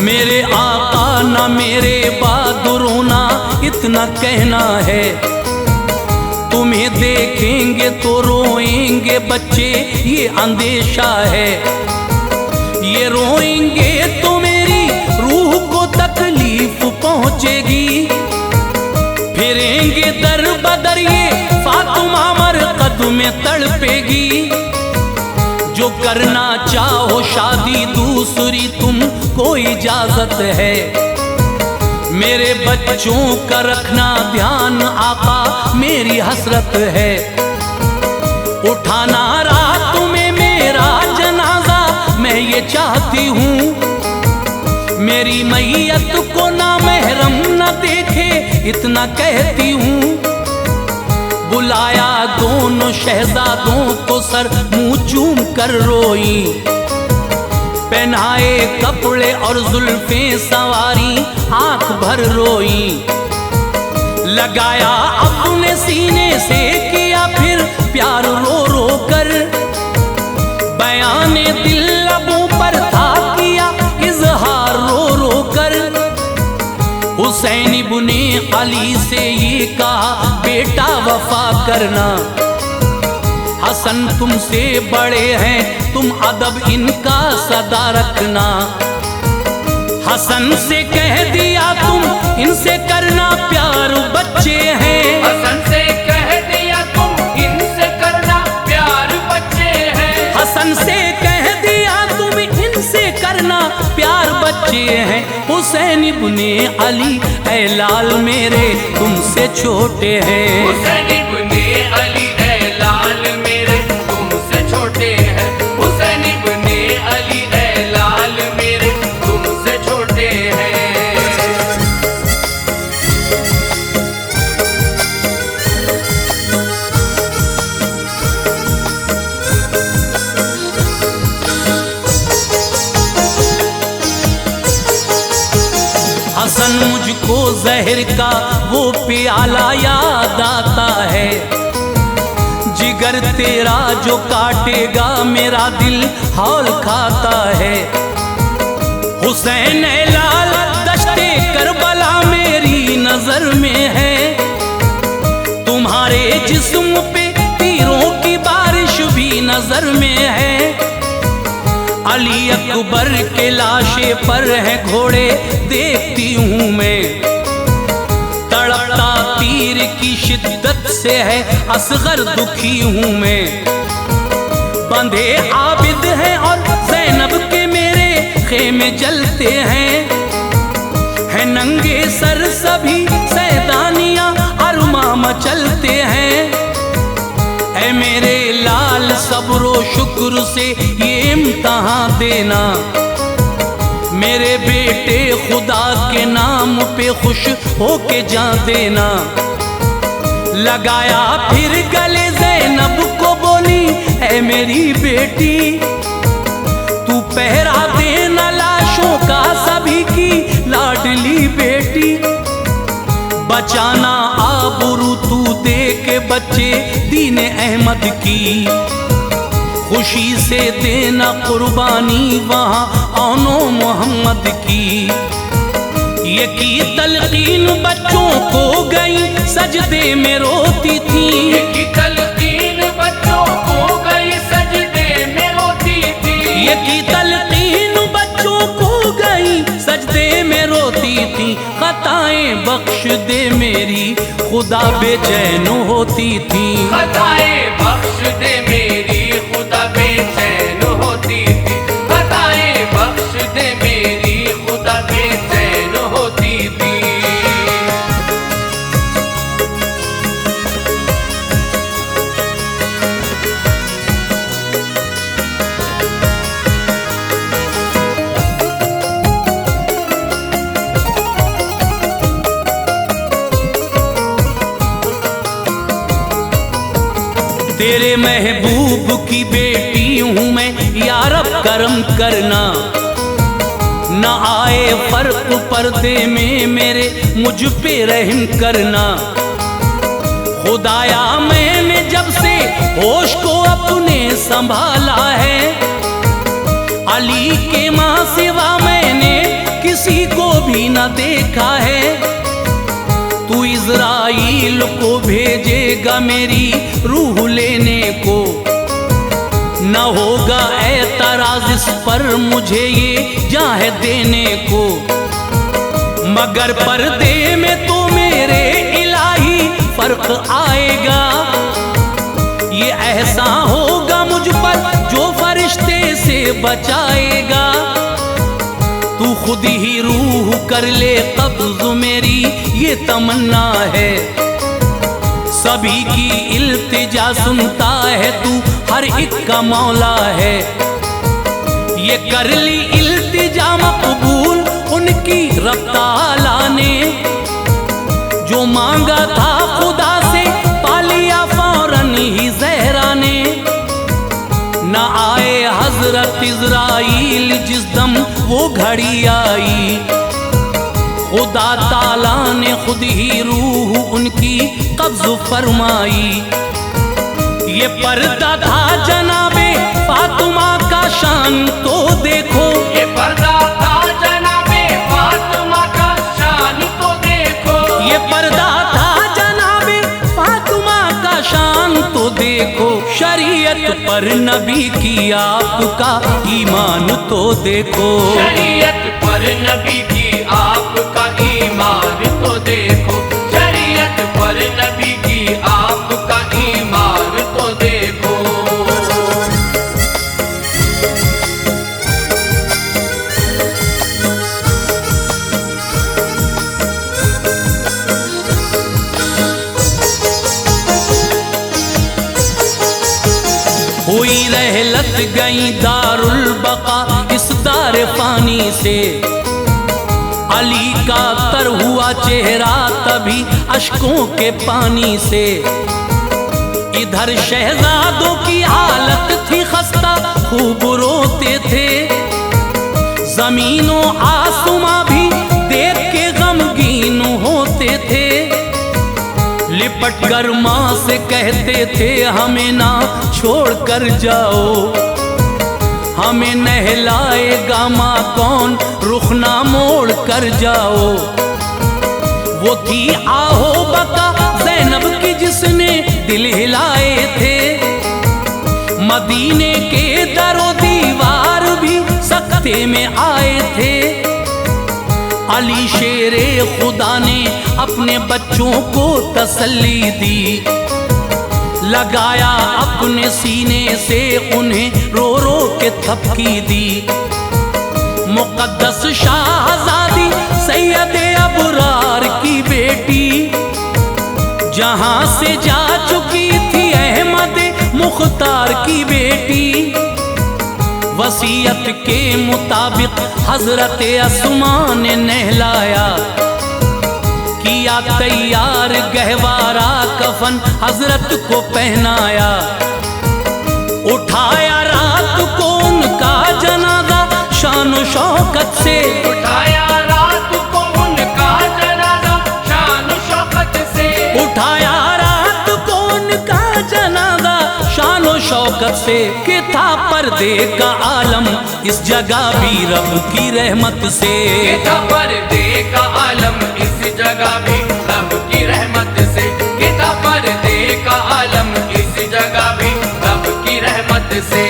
मेरे आका ना मेरे बहादुरों ना इतना कहना है। तुम्हें देखेंगे तो रोएंगे बच्चे ये अंदेशा है। ये रोएंगे तो मेरी रूह को तकलीफ पहुंचेगी। फिरेंगे दर बदर ये फातिमा मरकद में तड़पेगी। जो करना चाहो शादी दूसरी तुमको इजाजत है। मेरे बच्चों का रखना ध्यान आका मेरी हसरत है। उठाना रात में मेरा जनाजा मैं ये चाहती हूँ। मेरी मैयत को ना महरम न देखे इतना कहती हूँ। बुलाया दोनों शहजादों को सर मुंह चूम कर रोई। पहनाए कपड़े और जुल्फे सवारी आंख भर रोई। लगाया अपने सीने से किया फिर प्यार रो रो कर। बयाने दिल लबों पर था किया इजहार रो रो कर। हुसैन इब्ने अली से ये कहा बेटा वफा करना। हसन तुमसे बड़े हैं तुम अदब इनका सदा रखना। हसन से कह दिया तुम इनसे करना प्यार बच्चे हैं। हसन से कह दिया तुम इनसे करना प्यार बच्चे हैं। हसन से कह दिया तुम इनसे करना प्यार बच्चे हैं। हुसैन इब्ने अली ऐ लाल मेरे तुमसे छोटे हैं। हुसैन इब्ने अली ऐ लाल मेरे तुमसे छोटे हैं। हुसैन इब्ने अली ऐ लाल मेरे तुमसे छोटे हैं। हसन मुझको जहर का वो प्याला याद आता है। जिगर तेरा जो काटेगा मेरा दिल हौल खाता है। हुसैन ऐ लाल दश्ते करबला मेरी नजर में है। तुम्हारे जिस्म पे तीरों की बारिश भी नजर में है। अली अकबर के लाशे पर है घोड़े देखती हूँ मैं। तड़पता तीर की शिद्दत से है असगर दुखी हूँ मैं। बंधे आबिद हैं और ज़ैनब के मेरे खेमे जलते हैं। है नंगे सर सभी सैदानियाँ मचलते हैं। ऐ मेरे लाल सब्रो शुक्र से ये इम्तहान देना, मेरे बेटे खुदा के नाम पे खुश होके जा देना। लगाया फिर गले ज़ैनब को बोली, ऐ मेरी बेटी तू पहरा देना लाशों का सभी की लाडली बेटी। बचाना आबरू तू दे के बच्चे दीन अहमद की, खुशी से देना कुर्बानी वहाँ औनो मोहम्मद की। ये की तलकीन बच्चों को गई सजदे में रोती थी, ये की तलकीन बच्चों को गई सजदे में रोती थी। ये की तलकीन बच्चों को गई सजदे में रोती थी। खताएं बख्श दे मेरी खुदा बेचैन होती थी, खताएं बख्श दे मेरी खुदा बेचैन होती थी। खताएं बख्श दे मेरी खुदा बेचैन होती थी। तेरे महबूब की बेटी हूँ मैं, या रब करम करना। न आए फर्क पर्दे में मेरे मुझ पे रहम करना। खुदाया मैंने जब से होश को अपने संभाला है, अली के माँ सिवा मैंने किसी को भी न देखा है। तू इज़राइल को भेजेगा मेरी रूह लेने को, न होगा एतराज़ इस पर मुझे ये जाह देने को। मगर पर्दे में तो मेरे इलाही फर्क आएगा, ये ऐसा होगा मुझ पर जो फरिश्ते से बचाएगा। तू खुद ही रूह कर ले कब्ज़ मेरी ये तमन्ना है, सभी की इल्तिजा सुनता है तू हर एक का मौला है। ये कर ली इल्तिजा मकबूल उनकी रब ताला ने, जो मांगा था खुदा से पा लिया फौरन ही ज़हरा ने। न आए हजरत इज़राइल जिस दम वो घड़ी आई, खुदा ताला ने खुद ही रूह उनकी कब्ज़ फरमाई। ये पर्दा था जनाबे फातिमा का शान तो देखो, ये पर्दा था जनाबे फातिमा का शान तो देखो। ये पर्दा था जनाबे फातिमा का शान तो देखो। शरीयत पर नबी की आपका ईमान तो देखो, शरीयत पर नबी की आपका ईमान तो देखो। शरीयत पर नबी की आपका ईमान तो देखो। हुई रहलत गई दारुल बका इस दार फानी से, अली का तर हुआ चेहरा तभी अश्कों के पानी से। इधर शहजादों की हालत थी खस्ता खूब रोते थे, जमीनों आसमां भी देख के गमगीन होते थे। लिपट कर माँ से कहते थे हमें ना छोड़ कर जाओ, हमें नहलाएगा माँ कौन रुख ना मोड़ कर जाओ। वो थी आहो बका ज़ैनब की जिसने दिल हिलाए थे, मदीने के दरो दीवार भी सकते में आए थे। अली शेरे खुदा ने अपने बच्चों को तसल्ली दी, लगाया अपने सीने से उन्हें रो रो के थपकी दी। मुक़द्दस शाहज़ादी सैयदे अबरार की बेटी जहां से जा चुकी थी अहमद मुख्तार की बेटी, वसीयत के मुताबिक हजरत अस्मा ने नहलाया, किया तैयार गहवारा कफन हजरत को पहनाया, उठाया रात को उनका जनाजा शान शौकत से, उठाया रात को उनका जनाजा शान शौकत से, उठाया रात को उनका जनाजा शान शौकत से, कि था पर्दे का आलम इस जगह भी रब की रहमत से, कि था पर्दे का आलम इस जगह भी रब की रहमत से, कि था पर्दे का आलम इस जगह भी रब की रहमत से।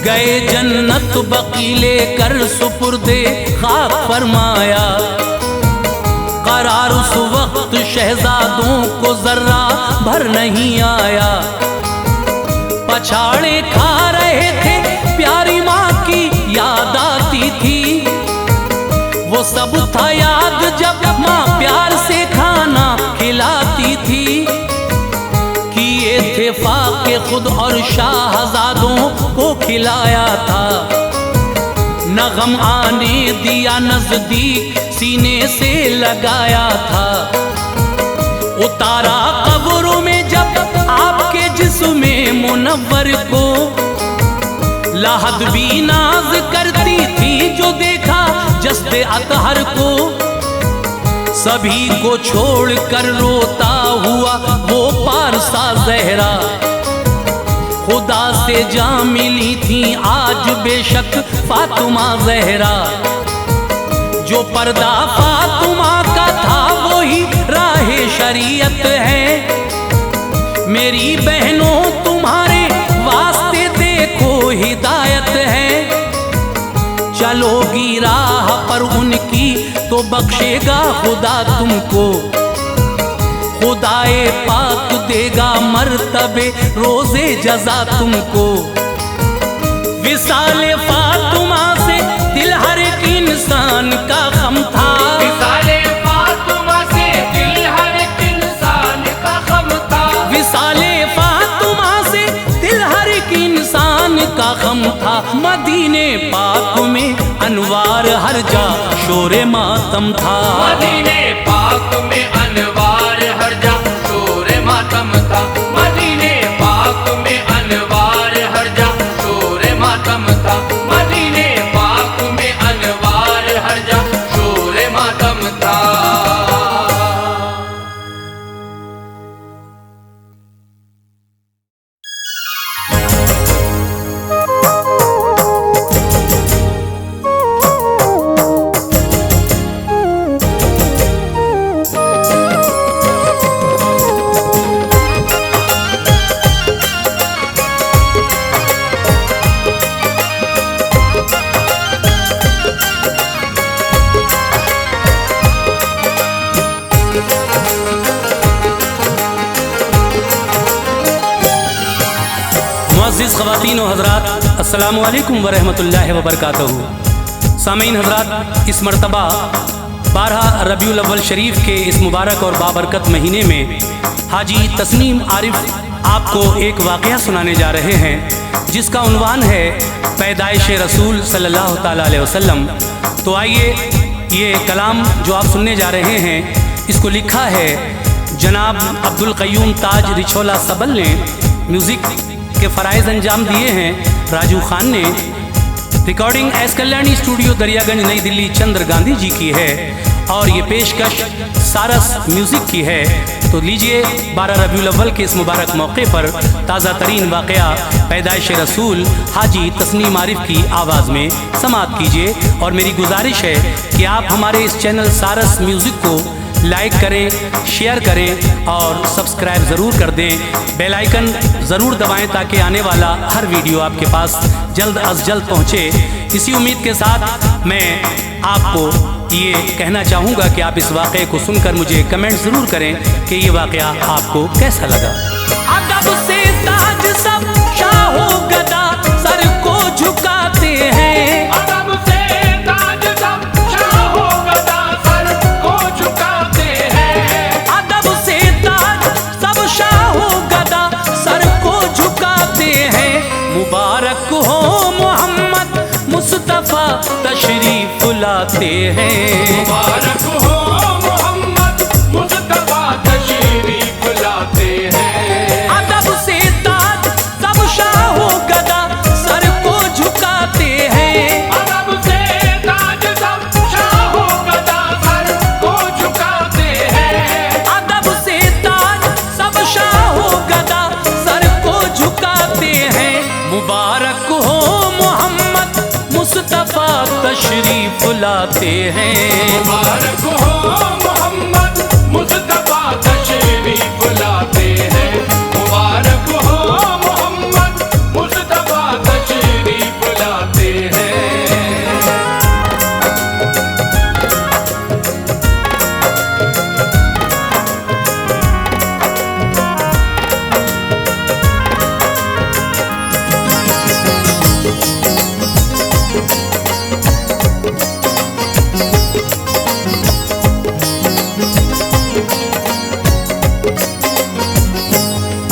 गए जन्नत बकीले कर सुपुर्दे खाक फरमाया, करार उस वक्त शहजादों को जर्रा भर नहीं आया, पछाड़े खा रहे थे प्यारी माँ की याद आती थी, वो सब था याद जब माँ प्यार से खाना खिलाती थी, किए थे फाके खुद और शाहजादों को खिलाया था, न गम आने दिया नजदीक सीने से लगाया था, उतारा कब्रों में जब आपके जिस्म मुनव्वर को, लाहद भी नाज करती थी जो देखा जस्ते अतहर को, सभी को छोड़ कर रोता हुआ वो पारसा जहरा, खुदा से जा मिली थी आज बेशक फातिमा जहरा, जो पर्दा फातिमा का था वही राहे शरीयत है, मेरी बहनों तुम्हारे वास्ते देखो हिदायत है, चलोगी राह पर उनकी तो बख्शेगा खुदा तुमको, खुदाए पाक देगा मर्तबे रोजे जजा तुमको, विसाले फातिमा से दिल हर एक इंसान का गम था, विसाले फातिमा से दिल हर एक इंसान का गम था, विसाले फातिमा से दिल हर एक इंसान का गम था, मदीने पाक में अनवार हर जा शोरे मातम था, मदीने पाक में अनवार हर जा शोरे मातम था, मदीने पाक में अनवार हर जा शोरे मातम था, मदीने पाक में अनवार हर जा शोरे मातम था। मुअज़्ज़िज़ ख़वातीन व हज़रात, अस्सलामु अलैकुम व रहमतुल्लाहि व बरकातहू। सामीन हज़रात, इस मरतबा 12 रबीउल अव्वल शरीफ के इस मुबारक और बाबरकत महीने में हाजी तस्नीम आरिफ आपको एक वाक़या सुनाने जा रहे हैं, जिसका उन्वान है पैदाइश रसूल सल्लल्लाहु ताला अलैहि वसल्लम। तो आइए, ये कलाम जो आप सुनने जा रहे हैं, इसको लिखा है जनाब अब्दुल क़य्यूम ताज रिछोला सबल ने, म्यूज़िक के फ़राइज़ अंजाम दिए हैं राजू खान ने, recording S Kalyani studio Daryaganj नई दिल्ली चंद्र गांधी जी की है, और ये पेशकश सारस म्यूज़िक की है। तो लीजिए, 12 रबीउल अव्वल के इस मुबारक मौके पर ताज़ा तरीन वाक़या पैदाइश रसूल हाजी तस्नीम आरिफ की आवाज़ में समाअत कीजिए। और मेरी गुजारिश है कि आप हमारे इस चैनल सारस म्यूज़िक को लाइक करें, शेयर करें और सब्सक्राइब ज़रूर कर दें। बेल आइकन ज़रूर दबाएं ताकि आने वाला हर वीडियो आपके पास जल्द अज जल्द पहुँचे। इसी उम्मीद के साथ मैं आपको ये कहना चाहूँगा कि आप इस वाक़े को सुनकर मुझे कमेंट ज़रूर करें कि ये वाक़या आपको कैसा लगा। अदब से ताज सब शाहो गदा सर को झुकाते हैं, अदब से ताज सब शाहो गदा सर को झुकाते हैं, अदब से ताज सब शाहो गदा सर को झुकाते हैं। मुबारक हो मोहम्मद मुस्तफ़ा तशरीफ लाते हैं, मुबारक हो मोहम्मद मुस्तफ़ा तशरीफ लाते हैं। अदब से ताज सब शाहो गदा सर को झुकाते हैं, अदब से ताज सब शाहो गदा सर को झुकाते हैं, अदब से ताज सब शाहो गदा सर को झुकाते हैं। मुबारक हो मोहम्मद मुस्तफ़ा तशरीफ लाते हैं, मुबारक हो मोहम्मद मुस्तफ़ा तशरीफ लाते हैं, मुबारक हो मोहम्मद मुस्तफ़ा तशरीफ लाते हैं।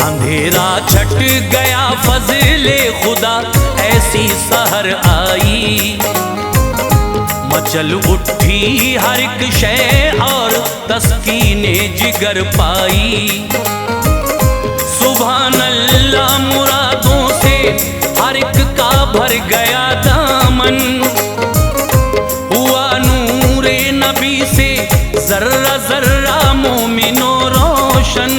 अंधेरा छट गया फजले खुदा ऐसी सहर आई, मचल उठी हर एक शय और तस्कीने जिगर पाई। सुभान अल्लाह मुरादों से हर एक का भर गया दामन, हुआ नूरे नबी से जर्रा जर्रा मोमिनो रोशन।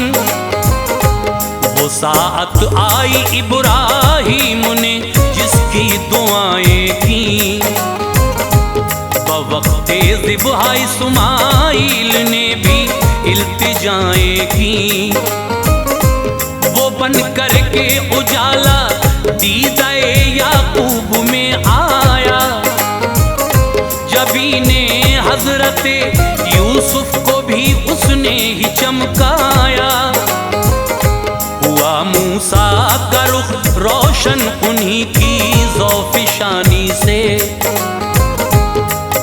वो साअत आई इब्राहीम ने जिसकी दुआएं की, बवक्ते ज़िब्हा इस्माइल ने भी इल्तिजाएं की। वो बन कर के उजाला दीदाए याकूब में आया, जबी ने हजरते यूसुफ को भी उसने ही चमकाया। हुआ मूसा का रुख रोशन उन्हीं की ज़ौफ़िशानी से,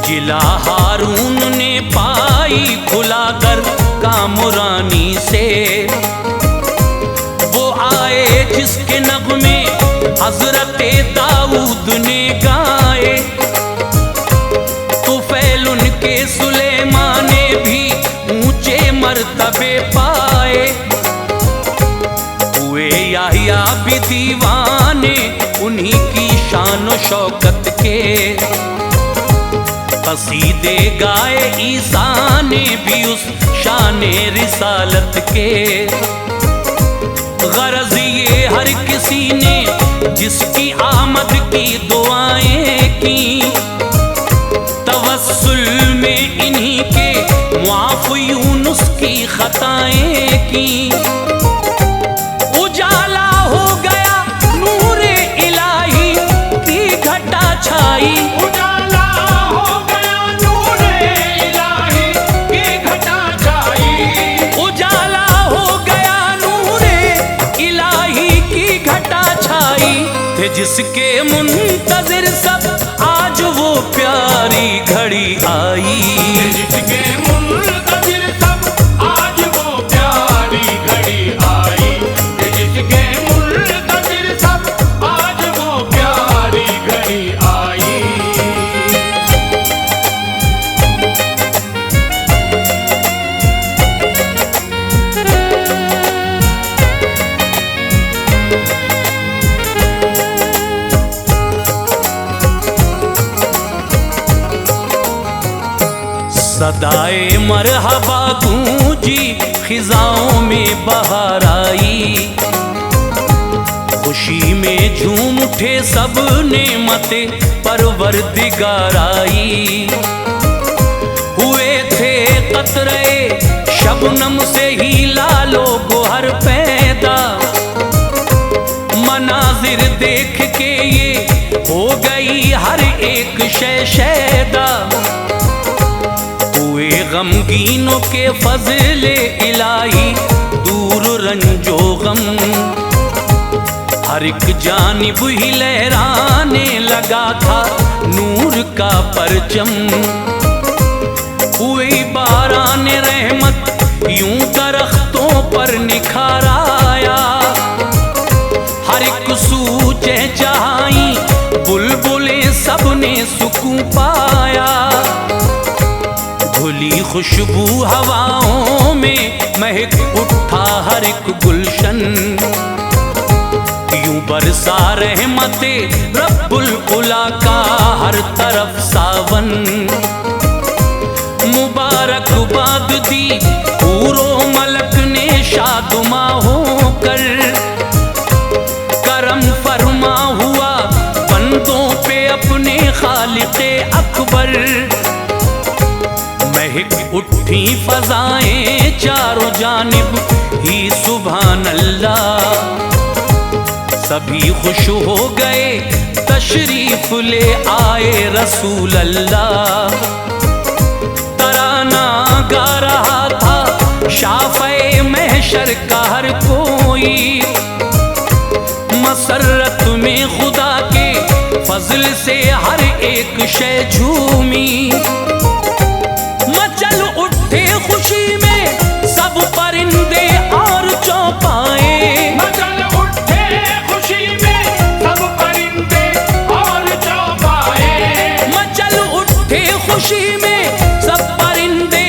जिला हारून ने पाई खुलाकर कामुरानी से। वो आए जिसके नग़्मे हज़रते दाऊद ने गाए, तुफ़ैल उनके सुलेमान ने भी ऊंचे मर्तबे पाए। हुए याहिया भी दीवाने उन्हीं की शान व शौकत के, कसीदे गाए ईसा ने भी उस शाने रिसालत के। गरज ये हर किसी ने जिसकी आमद की दुआएं की, तवस्सुल में इन्हीं के मुआफ़ यूनुस की खताएं की। उजाला हो गया नूरे इलाही की घटा छाई, उजाला हो गया नूरे इलाही की घटा छाई, उजाला हो गया नूरे इलाही की घटा छाई। थे जिसके मुंतज़िर सब आज वो प्यारी घड़ी आई, जिसके मुंतज़िर सब आज वो प्यारी घड़ी आई, जिसके मुंतज़िर सब आज वो प्यारी घड़ी आई। सदाए मरहबा गूंजी खिजाओं में बहार आई, खुशी में झूम उठे सब नेमते परवरदिगार आई। हुए थे कतरे शबनम से ही लालो गोहर पैदा, मनाजिर देख के ये हो गई हर एक शय शैदा। गमगीनों के फजले इलाही दूर रंजो गम, हर एक जानिब ही लहराने लगा था नूर का परचम। हुई बारान रहमत यूं दरख्तों पर निखार आया, हर एक सू चहचहाई बुलबुलें सबने सुकून पाया। धुली खुशबू हवाओं में महक उठा हर एक गुलशन, यूं बरसा रहमते रब्बुल उला का हर तरफ सावन। मुबारकबाद दी पूरो मलक ने शादुमा होकर, करम फरमा हुआ बंदों पे अपने खालिक़े अकबर। महक उठी फजाएं चारों जानिब ही सुभान अल्लाह, सभी खुश हो गए तशरीफ ले आए रसूल अल्लाह। तराना गा रहा था शाफ़े महशर का हर कोई, मसरत में खुदा के फजल से हर एक शय झूमी। मचल उठे खुशी में सब परिंदे और चौपाए, मचल उठे खुशी में सब परिंदे और चौपाए। मचल उठे खुशी में सब परिंदे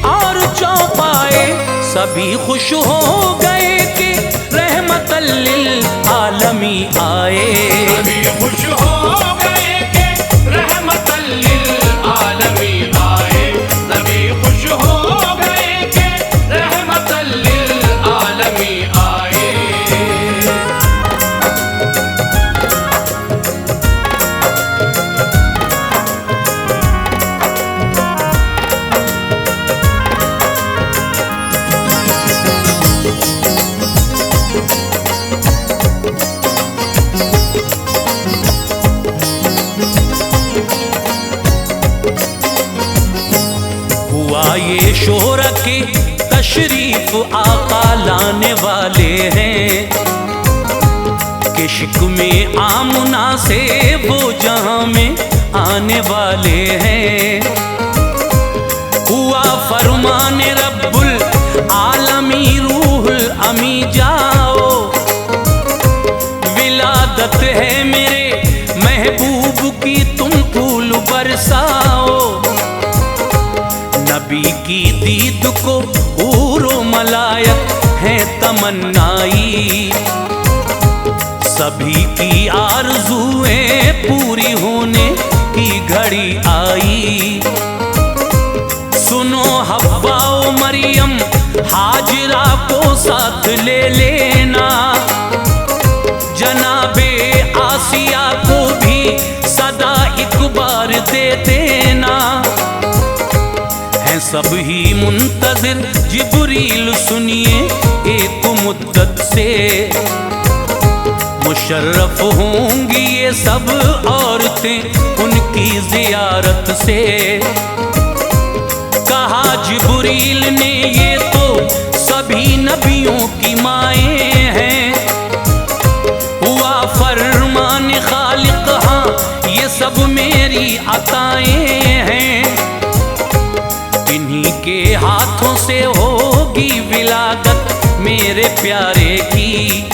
और चौपाए। सभी खुश हो गए कि रहमतल लिल आलमी आए, सभी खुश हो गए कि रहमतल लिल आलमी आए। सभी खुश हो गए कि रहमतल लिल आलमी आए। हुआ ये शोहर के तशरीफ आका लाने वाले हैं, किश्क में आमुना से वो जहां में आने वाले हैं। हुआ फरमान रब्बुल आलमी रूहुल अमी जाओ, विलादत है मेरे महबूब की तुम फूल बरसाओ। नबी की दीद को हूरो मलायक है तमन्नाई, सभी की आरज़ुएं पूरी होने की घड़ी आई। सुनो हव्वा ओ मरियम हाजिरा को साथ ले लेना, जनाबे आसिया को भी सदा एक बार दे देना। हैं सब ही मुंतज़िर जिब्रील सुनिए एक मुद्दत से, मुशर्रफ होंगी ये सब औरतें उनकी ज़ियारत से। कहा जिब्रील ने ये तो सभी नबियों की माएँ हैं, हुआ फरमान खालिक हाँ ये सब मेरी अताएँ हैं। इन्हीं के हाथों से होगी विलादत मेरे प्यारे की,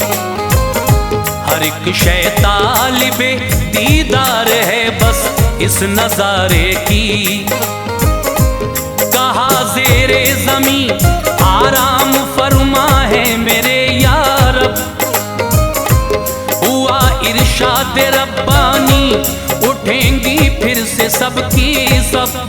हर एक शै तालिबे दीदार है बस इस नजारे की। कहा ज़ेरे ज़मी आराम फरमा है मेरे यारब, हुआ इरशाद रब्बानी उठेंगी फिर से सबकी सब।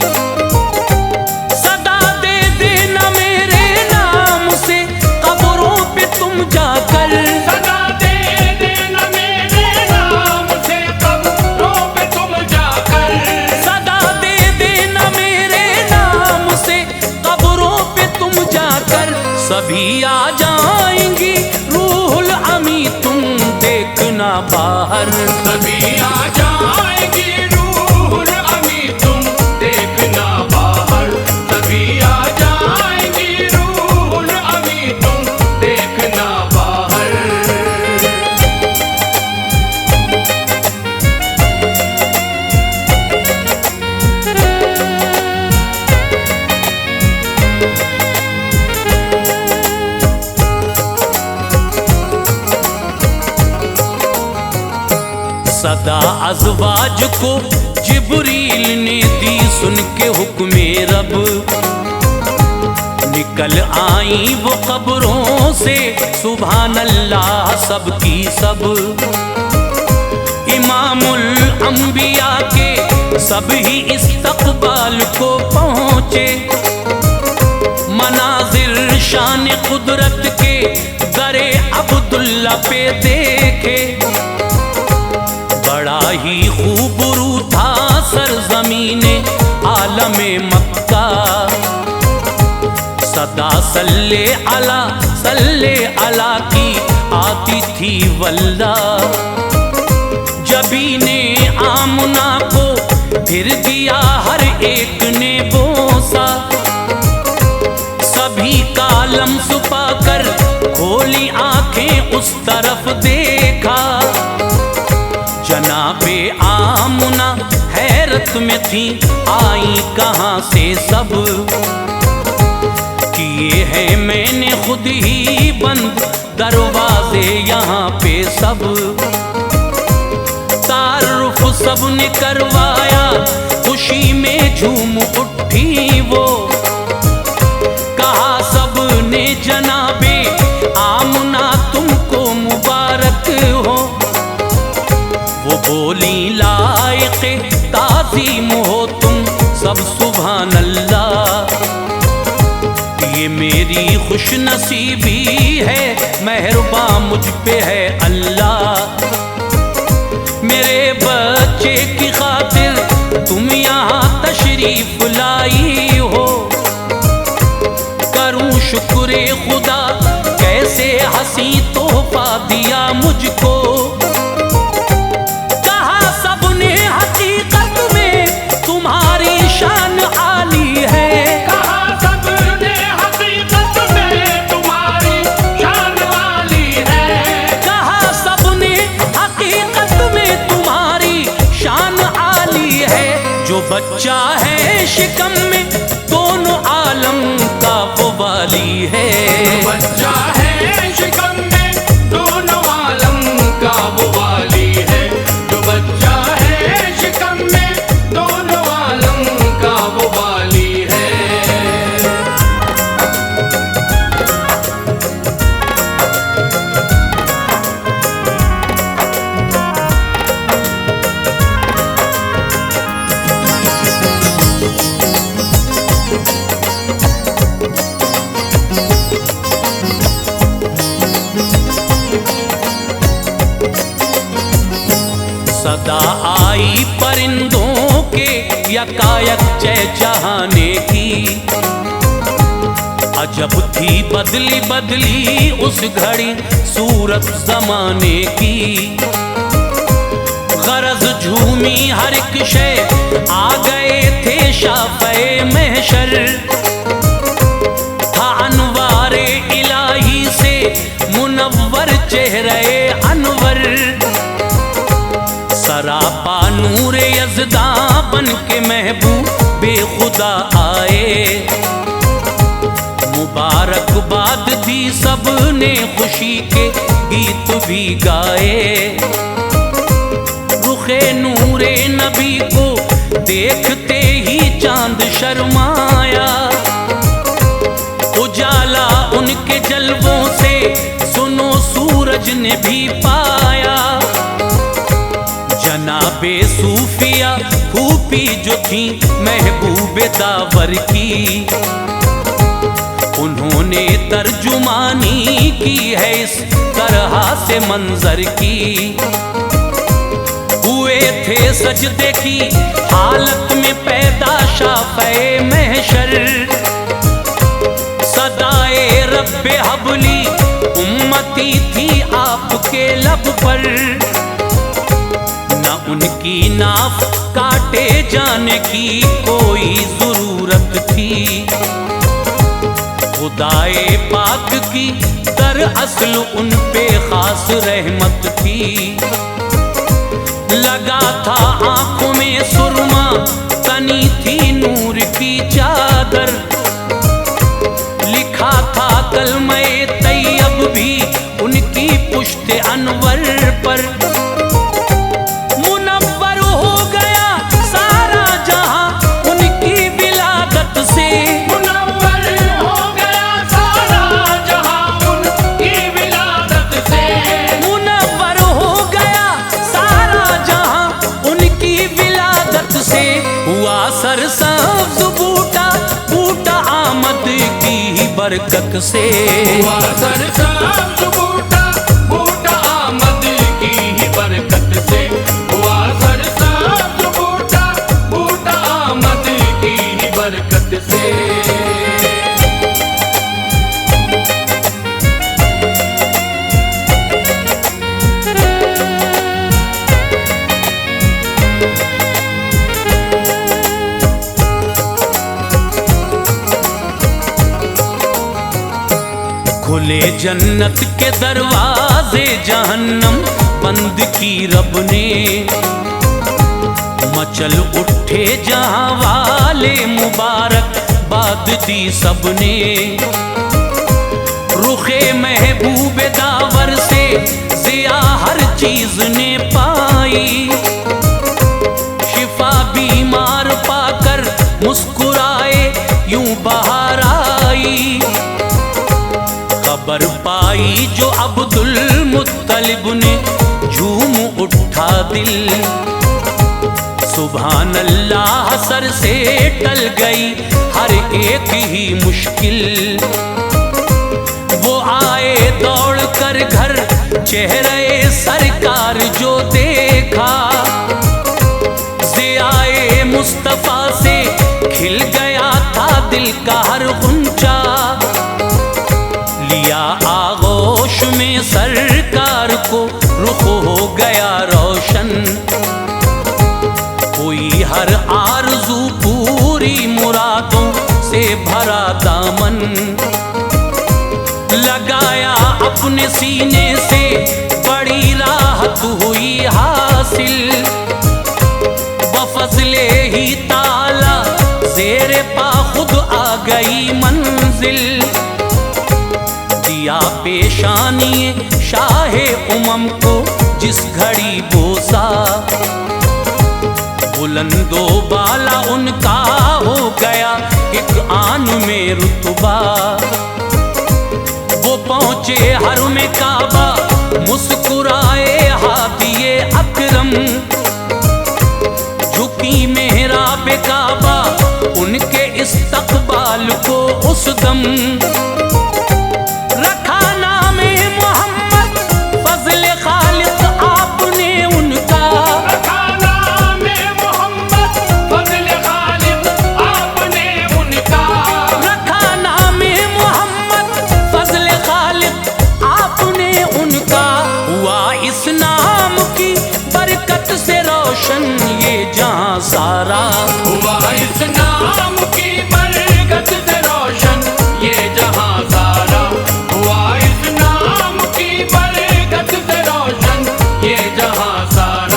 सदा दे देना मेरे नाम से कब्रों पे तुम जाकर, सदा दे देना मेरे नाम से कब्रों पे तुम जाकर। सदा दे देना मेरे नाम से कब्रों पे तुम जाकर। सभी आ जाएंगी रूहुल अमी तुम देखना बाहर, सभी आ जाएंगी रूहुल अमी तुम देखना बाहर। सभी सदा अज़वाज को जिब्रील ने दी सुन के हुक्मे रब, निकल आई वो कब्रों से सुभान अल्लाह सबकी सब। इमामुल अंबिया के सब ही इस्तक़बाल को पहुँचे, मनाज़िर शान कुदरत के दरे अब्दुल्ला पे देखे। बड़ा ही खूबरू था सरज़मीने आलमे मक्का, सदा सल्ले अला की आती थी वल्ला। जबी ने आमना को फिर दिया हर एक ने बोसा, सभी कालम सुपा कर खोली आंखें उस तरफ देखा। जनाबे आमना हैरत में थी, आई कहाँ से सब, किए हैं मैंने खुद ही बंद दरवाजे यहाँ पे सब। तारुफ सब ने करवाया, खुशी में झूम उठी वो, कहा सब ने जनाबे आमना तुमको मुबारक हो। वो बोली लायक़े ताज़ीम हो तुम सब सुभान अल्लाह, ये मेरी खुश नसीबी है, मेहरबा मुझ पे है अल्लाह। मेरे बच्चे की खातिर तुम यहाँ तशरीफ लाई हो, करूँ शुक्र खुदा कैसे हंसी तोहफा दिया मुझको। कहा सबने हकीकत में तुम्हारी शान आली है, कहा सबने हकीकत में तुम्हारी शान वाली है। कहा सबने हकीकत में तुम्हारी शान आली है। जो बच्चा है शिकम में दोनों आलम का वो वाली है, बच्चा है शिकम में दोनों आलम का वो वाली है। जो बच्चा है शिकम में दोनों आलम का वो वाली है। सदा आई परिंदों के यकायक चहचहाने की, अजब थी बदली बदली उस घड़ी सूरत जमाने की। गरज झूमी हर एक शय, आ गए थे शाफ़े महशर, था अनवारे इलाही से मुनव्वर चेहरे अनवर। सरापा नूर यज़दा बन के महबूबे खुदा आए, मुबारकबाद दी सबने खुशी के गीत भी गाए। रुखे नूरे नबी को देखते ही चांद शर्माया, उजाला उनके जलवों से सुनो सूरज ने भी पाया। जनाबे सूफिया फूफी जो थी महबूबे दावर की, उन्होंने तर्जुमानी की है इस तरह से मंजर की। हुए थे सजदे की हालत में पैदा शाफ़े महशर, सदाए रब्बे हबली उम्मती थी आपके लब पर। न उनकी नाफ काटे जाने की कोई जरूरत थी, खुदाए पाक की दरअसल उन पे खास रहमत थी। लगा था आंखों में सुरमा, तनी थी नूर की चादर, लिखा था कलमे तैयब भी उनकी पुश्ते अनवर पर। बरकत से। हुआ सरसब्ज बूटा, बूटा आमद की ही बरकत से। हुआ सरसब्ज बूटा, बूटा आमद की ही बरकत से। खुले जन्नत के दरवाजे, जहन्नम बंद की रब ने। मचल उठे जहां वाले, मुबारक बात दी सबने। रुखे महबूब दावर से जिया हर चीज ने पाई। शिफा बीमार पाकर मुस्कुराए, यूं बहार आई। खबर पाई जो अब्दुल मुत्तलिब ने, झूम उठा दिल। सुभान अल्लाह सर से टल गई हर एक ही मुश्किल। वो आए दौड़ कर घर, चेहरे सरकार जो देखा। ज़ियाए मुस्तफ़ा से खिल गया था दिल का हर गुंचा। लिया आगोश में सरकार को, रुख हो गया रोशन। कोई हर आरज़ू पूरी, मुरादों से भरा दामन। लगाया अपने सीने से, बड़ी राहत हुई हासिल। बफज़ले ही ताला ज़ेरे पा खुद आ गई मंजिल। दिया पेशानी शाहे उमम को जिस घड़ी बोसा। बुलंदो बाला उनका हो गया एक आन में रुतबा। वो पहुँचे हर में काबा, मुस्कुराए हादिए अकरम। झुकी मेहराब काबा, उनके इस्तकबाल को उस दम। सारा हुआ इस नाम की बरकत से रोशन ये जहां सारा। हुआ इस नाम की बरकत से रोशन ये जहां सारा।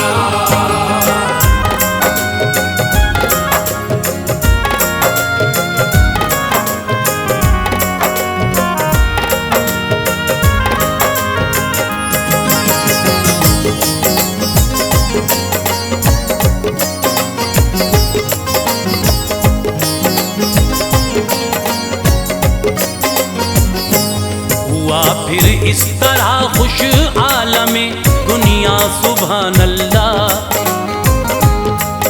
फिर इस तरह खुश आलमे दुनिया सुभान अल्लाह।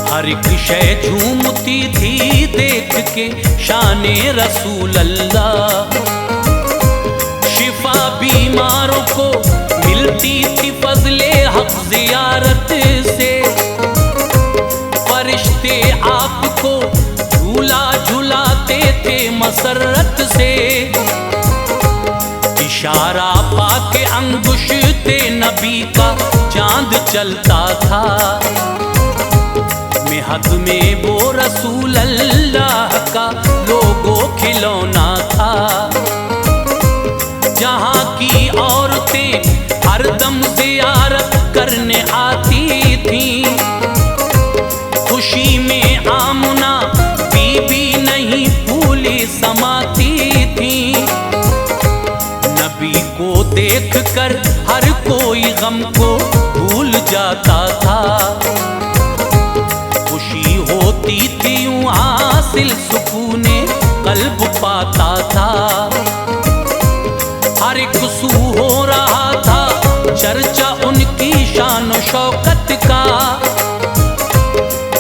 हर एक शय झूमती थी देख के शाने रसूल अल्लाह। शिफा बीमारों को मिलती थी फजले हक ज़ियारत से। फरिश्ते आपको झूला झुलाते थे मसरत से। इशारा पाके अंगुश्ते नबी का चांद चलता था। मेहद में वो रसूल अल्लाह का लोगो खिलौना था। जहाँ की औरतें हरदम ज़ियारत करने आती थीं। खुशी में आमना बीबी नहीं भूली समाती थीं। नबी को देख कर हर कोई गम को भूल जाता था। खुशी होती थी यूं हासिल सुकूने कल्ब पाता था। हर एक सू हो रहा था चर्चा उनकी शान शौकत का।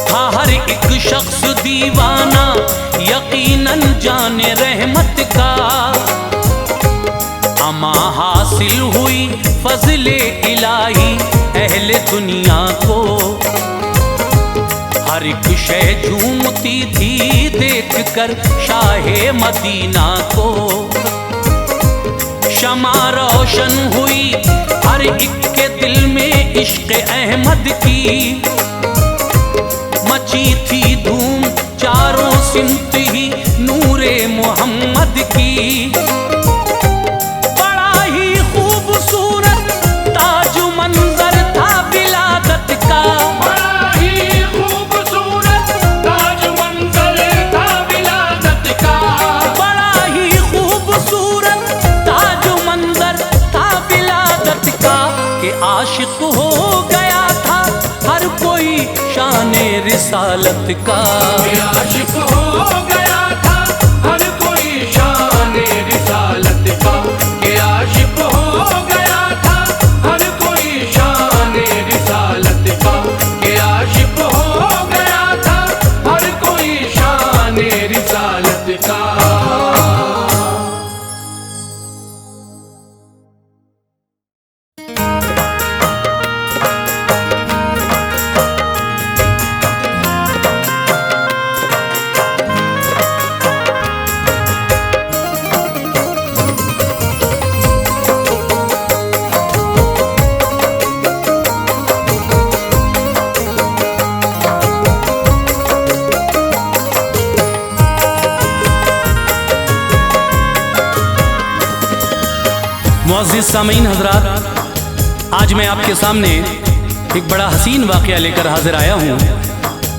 था हर एक शख्स दीवाना यकीनन जाने रहमत का। अमा हासिल हुई फजले इलाही अहले दुनिया को। हर एक शय झूमती थी देख कर शाहे मदीना को। शमा रोशन हुई हर एक के दिल में इश्क अहमद की। मची थी धूम चारों सिमत ही नूरे मोहम्मद की। बड़ा ही खूबसूरत ताज मंजर था विलादत का। बड़ा ही खूबसूरत ताज मंजर था विलादत का। बड़ा ही खूबसूरत ताज मंजर था विलादत का। कि आशिक हो गया था हर कोई शाने रिसालत का। आशिक हो गया था हर कोई शाने रिसालत का। के आशिक हो गया था हर कोई शाने रिसालत का। के आशिक हो गया था हर कोई शाने रिसालत का। मुअज़्ज़िज़ सामीन हज़रात, आज मैं आपके सामने एक बड़ा हसीन वाक़या लेकर हाजिर आया हूँ,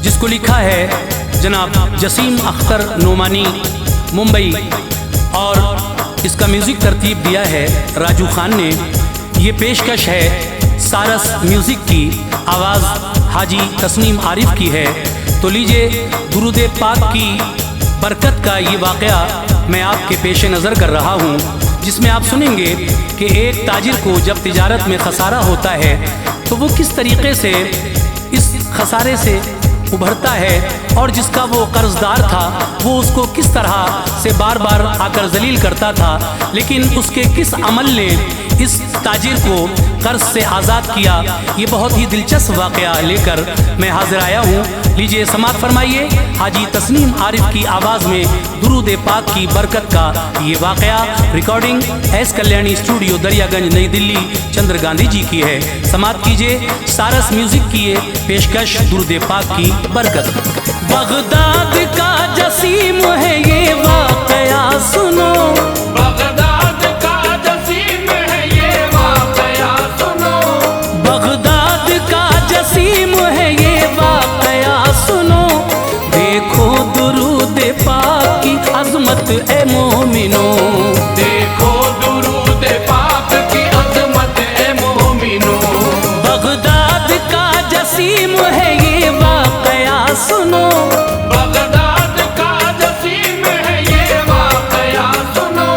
जिसको लिखा है जनाब जसीम अख्तर नोमानी मुंबई, और इसका म्यूज़िक तरतीब दिया है राजू खान ने। ये पेशकश है सारस म्यूज़िक की, आवाज़ हाजी तस्नीम आरिफ की है। तो लीजिए दुरूद पाक की बरकत का ये वाक़या मैं आपके पेश नज़र कर रहा हूँ, जिसमें आप सुनेंगे कि एक ताजिर को जब तिजारत में खसारा होता है तो वो किस तरीक़े से इस खसारे से उभरता है, और जिसका वो कर्जदार था वो उसको किस तरह से बार बार आकर जलील करता था, लेकिन उसके किस अमल ने इस ताजिर को कर्ज से आज़ाद किया। ये बहुत ही दिलचस्प वाक़या लेकर मैं हाजिर आया हूँ। लीजिए समात फरमाइए हाजी तस्नीम आरिफ की आवाज़ में दुरूद पाक की बरकत का ये वाक़या। Recording S Kalyani studio Daryaganj नई दिल्ली चंद्र गांधी जी की है। समात कीजिए सारस म्यूज़िक की ये पेशकश दुरूद पाक की बरकत। बगदाद का जसीम है ये वाक़या सुनो। बगदाद का जसीम है ये वाक़या सुनो। बगदाद का जसीम है ये वाक़या सुनो। देखो दुरूद पाक की अज़मत ए मोमिनो। देखो दुरूद पाक की अज़मत ए मोमिनो। बगदाद का जसीम है ये वाक़या सुनो। बगदाद का जसीम है ये वाक़या सुनो।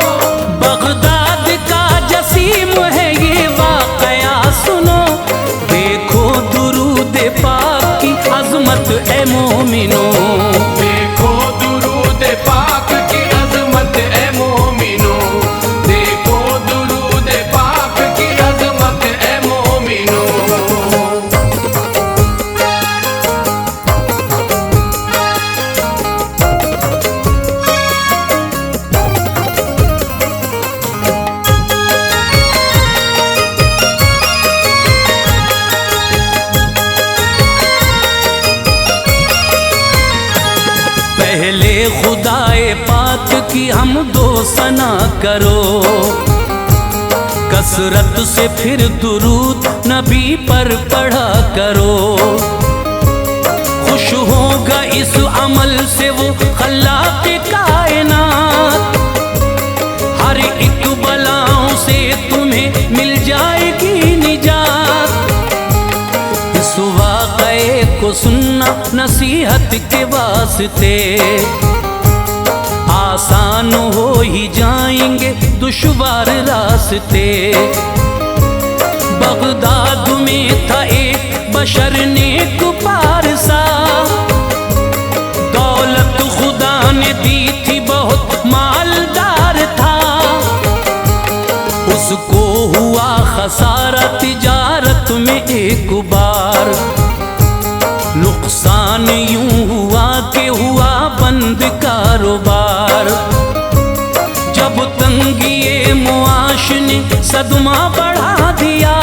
बगदाद का जसीम है ये वाक़या सुनो। देखो दुरूद पाक की अज़मत ए मोमिनो। देखो दुरूद पाक की अज़मत ए मोमिनो। देखो दुरूद पाक की अज़मत ए मोमिनो। पहले खुदाए पाक की हम दो सना करो। कसरत से फिर दुरूद नबी पर पढ़ा करो। खुश होगा इस अमल से वो खल्लाक़े कायनात। हर एक बलाओं से तुम्हें मिल जाएगी निजात। इस वाक़े को सुनना नसीहत के वास्ते। आसान हो ही जाएंगे दुश्वार रास्ते। बगदाद में था एक बशर नेक पारसा। दौलत खुदा ने दी थी बहुत मालदार था। बंद कारोबार। जब तंगी मुआश ने सदमा बढ़ा दिया,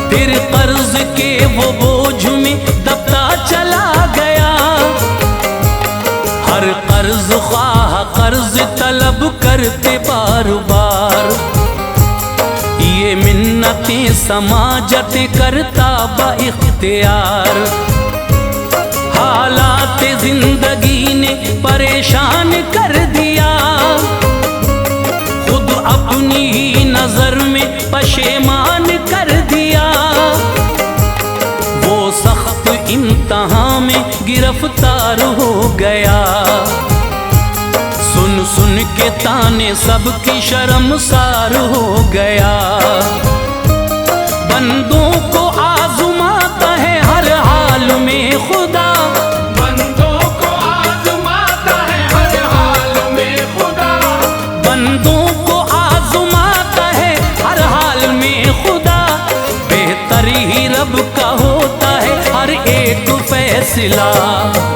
फिर कर्ज के वो बोझ में दबता चला गया। हर कर्ज ख्वाह कर्ज तलब करते बार बार, ये मिन्नतें समाजत करता बा इख्तियार। हालात जिंदगी ने परेशान कर दिया, खुद अपनी ही नजर में पशेमान कर दिया। वो सख्त इम्तिहान में गिरफ्तार हो गया, सुन सुन के ताने सबकी शर्मसार हो गया। बंदों को आज़माता है हर हाल में खुदा, बंदों को आज़माता है हर हाल में खुदा, बंदों को आज़माता है हर हाल में खुदा। बेहतर ही रब का होता है हर एक फैसला,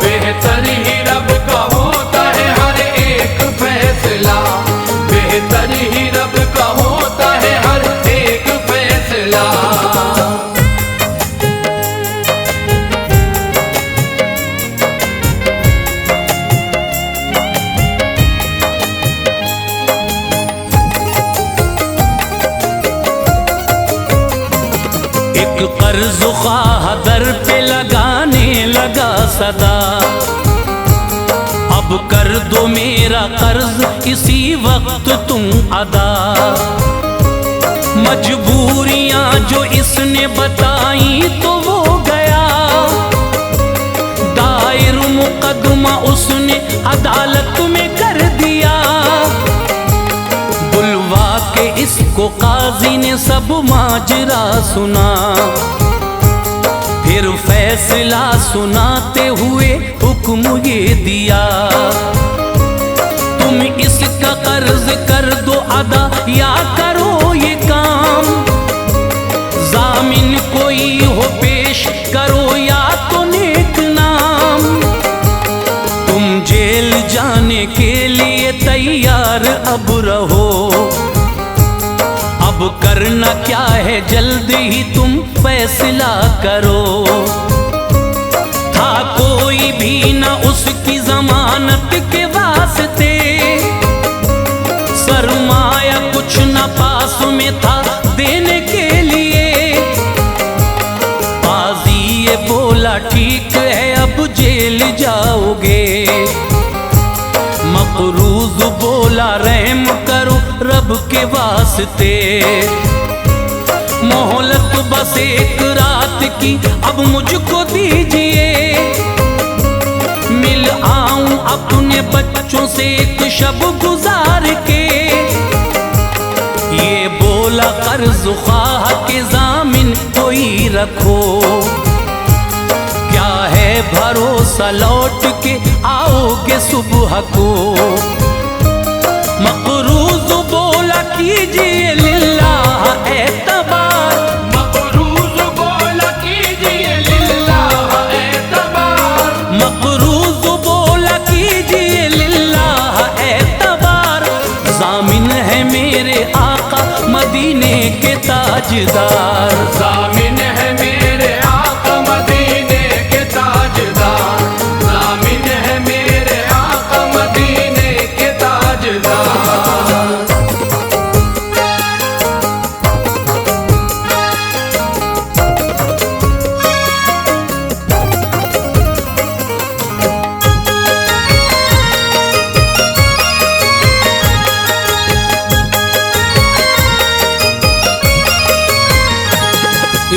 बेहतर ही रब का होता है हर एक फैसला, बेहतर ही रब का होता है हर एक फैसला। एक कर्ज ख्वाह दर पे लगाने लगा सदा, अब कर दो मेरा कर्ज इसी वक्त तुम अदा। मजबूरियां जो इसने बताई तो वो गया, दायर मुकदमा उसने अदालत में कर दिया। बुलवा के इसको काजी ने सब माजरा सुना, फिर फैसला सुनाते हुए हुक्म ये दिया। तुम इसका कर्ज कर दो अदा या करो ये काम, जामिन कोई हो पेश करो या तो नेक नाम। तुम जेल जाने के लिए तैयार अब रहो, अब करना क्या है जल्द ही तुम फैसला करो। था कोई भी न उसकी जमानत के वास्ते, सरमाया कुछ न पास में था देने के लिए। काजी ये बोला ठीक है अब जेल जाओगे, मकरूज बोला रहम करो रब के वास्ते। मोहलत बस एक रात की अब मुझको दीजिए, मिल आऊं अपने बच्चों से एक शब गुजार के। ये बोला कर्ज ख्वाह के जामिन कोई रखो, क्या है भरोसा लौट के आओगे सुबह को। मकरूज बोला कीजिए लिल्लाह एतबार, मकरूज बोला कीजिए लिल्लाह एतबार, मकरूज बोला कीजिए लिल्लाह एतबार। जामिन है मेरे आका मदीने के ताजदार, जामिन है मेरे आका मदीने के ताजदार, जामिन है मेरे आका मदीने के ताजदार।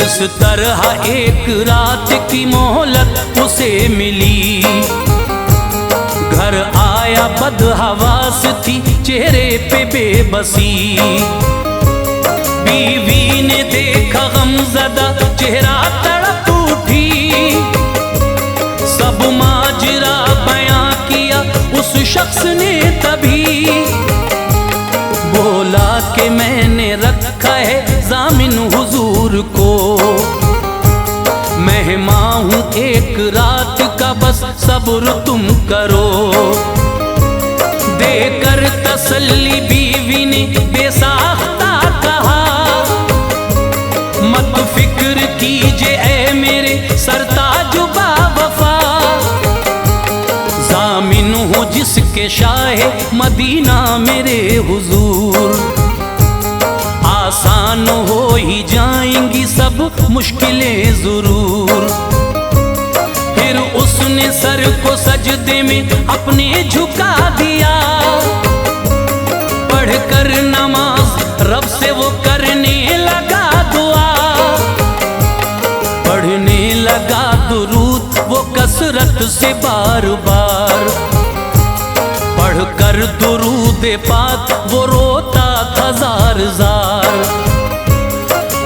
इस तरह एक रात की मोहलत उसे मिली, घर आया बदहवास थी चेहरे पे बेबसी। बीवी ने देखा गमज़दा चेहरा तड़प उठी, सब माजरा बयां किया उस शख्स ने तभी। बोला कि मैंने रखा है जामिन हुजूर को, मेहमान हूँ एक रात का बस सब्र तुम करो। देकर तसल्ली बीवी ने बेसाख्ता कहा, मत फिक्र कीजिए ऐ मेरे सरताज बावफा। जामिन हूँ जिसके शाहे मदीना मेरे हुजूर, आसान हो ही जाएंगी सब मुश्किलें जरूर। फिर उसने सर को सजदे में अपने झुका दिया, पढ़कर नमाज रब से वो करने लगा दुआ। पढ़ने लगा दुरूद वो कसरत से बार बार, पढ़कर दुरूद पाक वो रोता था जार जार।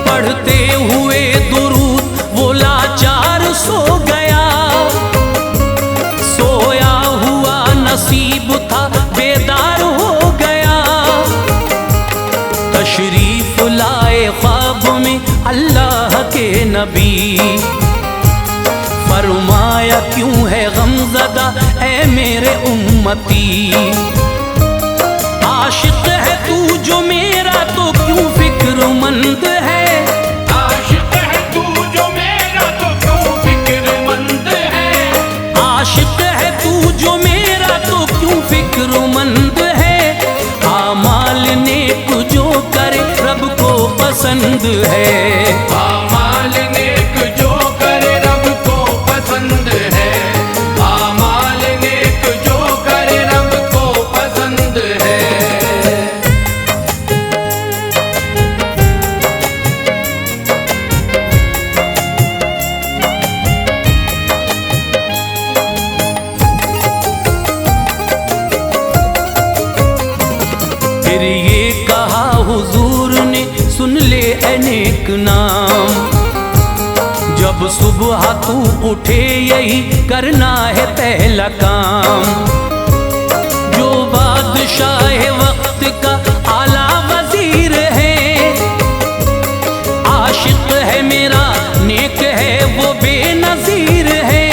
पढ़ते हुए दुरूद वो लाचार सो गया, सोया हुआ नसीब था बेदार हो गया। तशरीफ लाए ख्वाब में अल्लाह के नबी, फरमाया क्यों है गमज़दा ऐ मेरे उम्मती। आशिक है तू जो मेरा तो क्यों फिक्रमंद है, आशिक है तू जो मेरा तो क्यों फिक्रमंद है। आशिक है तू जो मेरा तो क्यों फिक्रमंद है। आमाल नेक जो करे रब को पसंद है, आमाल नेक जो करे रब को पसंद है। आमाल नेक जो करे रब को पसंद है। फिर ये कहा हुजूर ने सुन ले अनेक नाम, जब सुबह तू उठे यही करना है पहला काम। जो बादशाह वक्त का आला वजीर है, आशिक है मेरा नेक है वो बेनजीर है।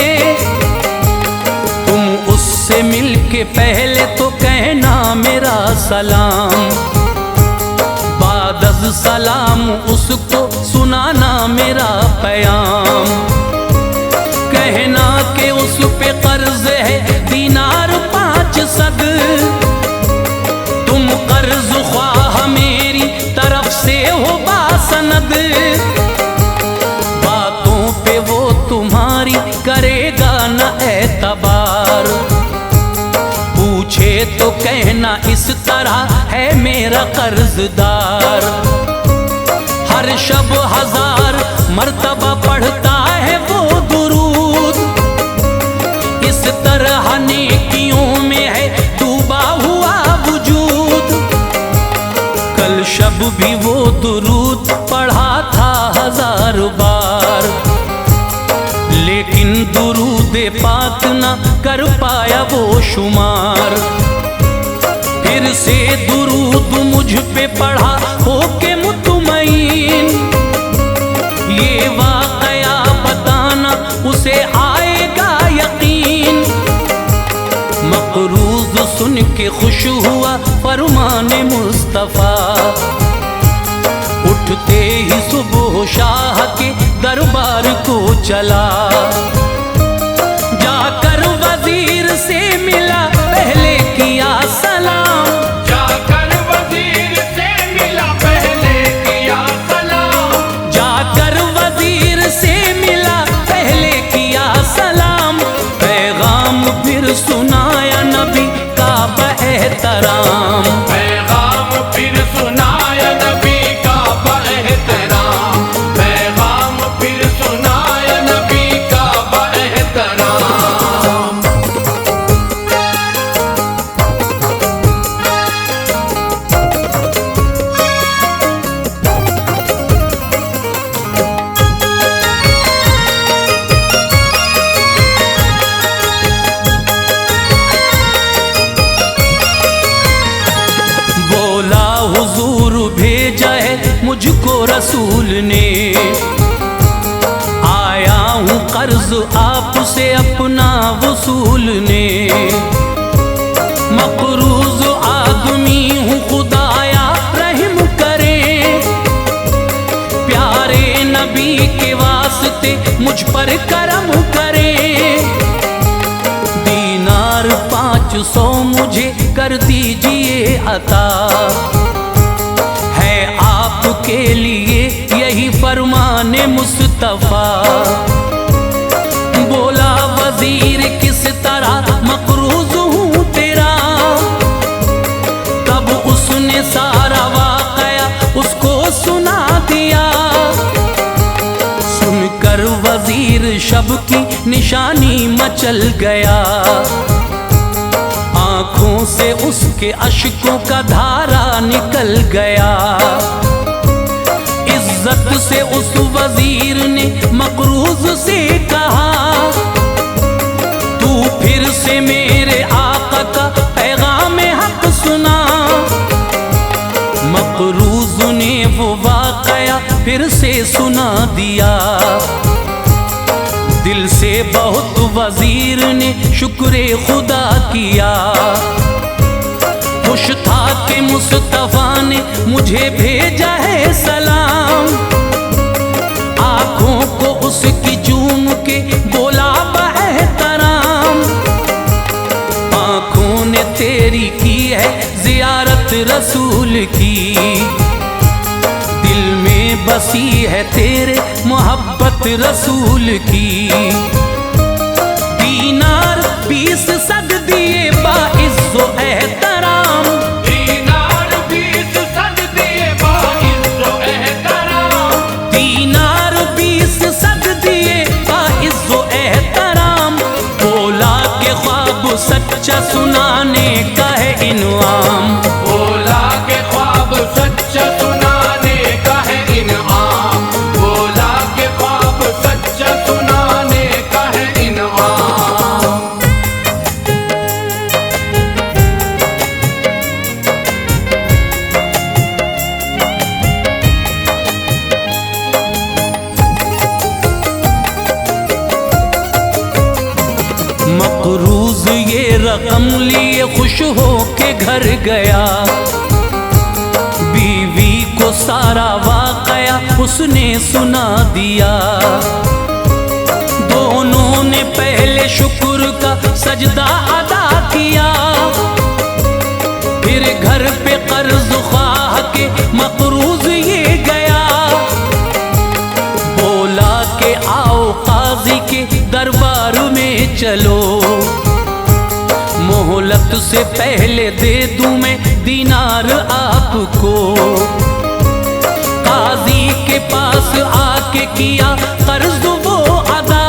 तुम उससे मिलके पहले तो कहना मेरा सलाम, बादज़ सलाम उसको सुनाना मेरा पैगाम। कहना कि उस पे कर्ज है दीनार 5 सद, तुम कर्ज ख्वाह मेरी तरफ से हो बासनद। बातों पे वो तुम्हारी करेगा न एतबार, पूछे तो कहना इस तरह है मेरा कर्जदार। हर शब 1000 मर्तबा पढ़ता है वो दुरूद, इस तरह नेकियों में है डूबा हुआ वजूद। कल शब भी वो दुरूद पढ़ा था 1000 बार, लेकिन दुरूद पाक न कर पाया वो शुमार। फिर से दुरूद मुझ पे पढ़ा होके मुतमईन, ये वाकया बताना उसे आएगा यकीन। मकरूज सुन के खुश हुआ फरमाने मुस्तफा, उठते ही सुबह शाह के दरबार को चला। जाकर वजीर से मिला पहले किया सलाम, जाकर वजीर से मिला पहले किया सलाम। जाकर वजीर से मिला पहले किया सलाम। पैगाम फिर सुनाया नबी का बएहतराम, पैगाम फिर सुनाया नबी का बएहतराम। पैगाम फिर सुनाया नबी का बएहतराम। मुझको रसूल ने, आया हूँ कर्ज कर्ज आपसे अपना वसूल ने। मकरूज आदमी हूँ खुदाया रहम करे, प्यारे नबी के वास्ते मुझ पर करम करे। दीनार 500 मुझे कर दीजिए अता, है आपके लिए यही फरमाने मुस्तफा। बोला वजीर किस तरह मकरूज हूँ तेरा, तब उसने सारा वाकया उसको सुना दिया। सुनकर वजीर शब की निशानी मचल गया, आंखों से उसके अश्कों का धारा निकल गया। इज्जत से उस वजीर ने मकरूज से कहा, तू फिर से मेरे आका का पैगाम हक सुना। मकरूज ने वो वाकया फिर से सुना दिया। दिल से बहुत वजीर ने शुक्र खुदा किया, खुश था कि मुस्तफा ने मुझे भेजा है सलाम। आंखों को उसकी चूम के बोला बहतराम, आंखों ने तेरी की है जियारत रसूल की। दिल में बसी है तेरे मोहब्बत रसूल की। दीनार 20 सद दिए बाइज़्ज़ो एहतराम, दीनार 20 सद दिए बाइज़्ज़ो एहतराम, दीनार 20 सद दिए बाइज़्ज़ो एहतराम। बोला के ख्वाब सच्चा सुनाने का है इनाम, बोला के ख्वाब सच्चा सुनाने का है इनाम, बोला के ख्वाब सच्चा सुनाने का है इनाम। मकरूज ये रकम लिए खुश हो के घर गया, बीवी को सारा वाकया उसने सुना दिया। दोनों ने पहले शुक्र का सजदा अदा किया, फिर घर पे कर्ज ख्वाह के मकरूज ये गया। बोला के आओ काजी के दरबार में चलो, मोहलत से पहले दे दूं मैं दीनार आपको। काजी के पास आके किया कर्ज वो अदा,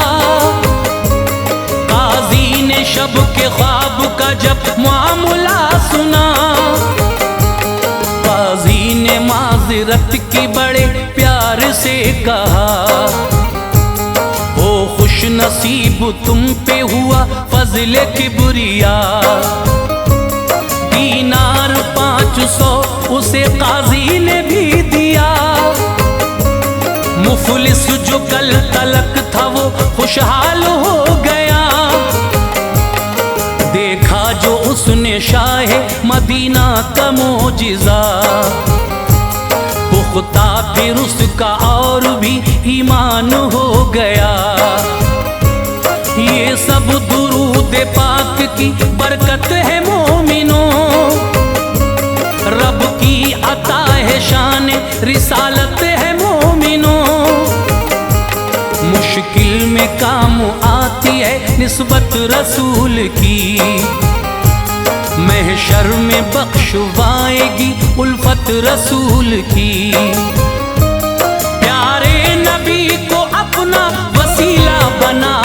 काजी ने शब के ख्वाब का जब मामला सुना। काजी ने माजरत की बड़े प्यार से कहा, खुश नसीब तुम पे हुआ फजले किबरिया। दीनार 500 उसे काजी ने भी दिया, मुफलिस जो कल तलक था वो खुशहाल हो गया। देखा जो उसने शाहे मदीना का मोजिज़ा, पुख्ता फिर उसका और भी ईमान हो गया। ये सब दुरूद पाक की बरकत है मोमिनों, रब की अता है शान रिसालत है मोमिनों। मुश्किल में काम आती है निस्बत रसूल की, महशर में बख्शवाएगी उल्फत रसूल की। प्यारे नबी को अपना वसीला बना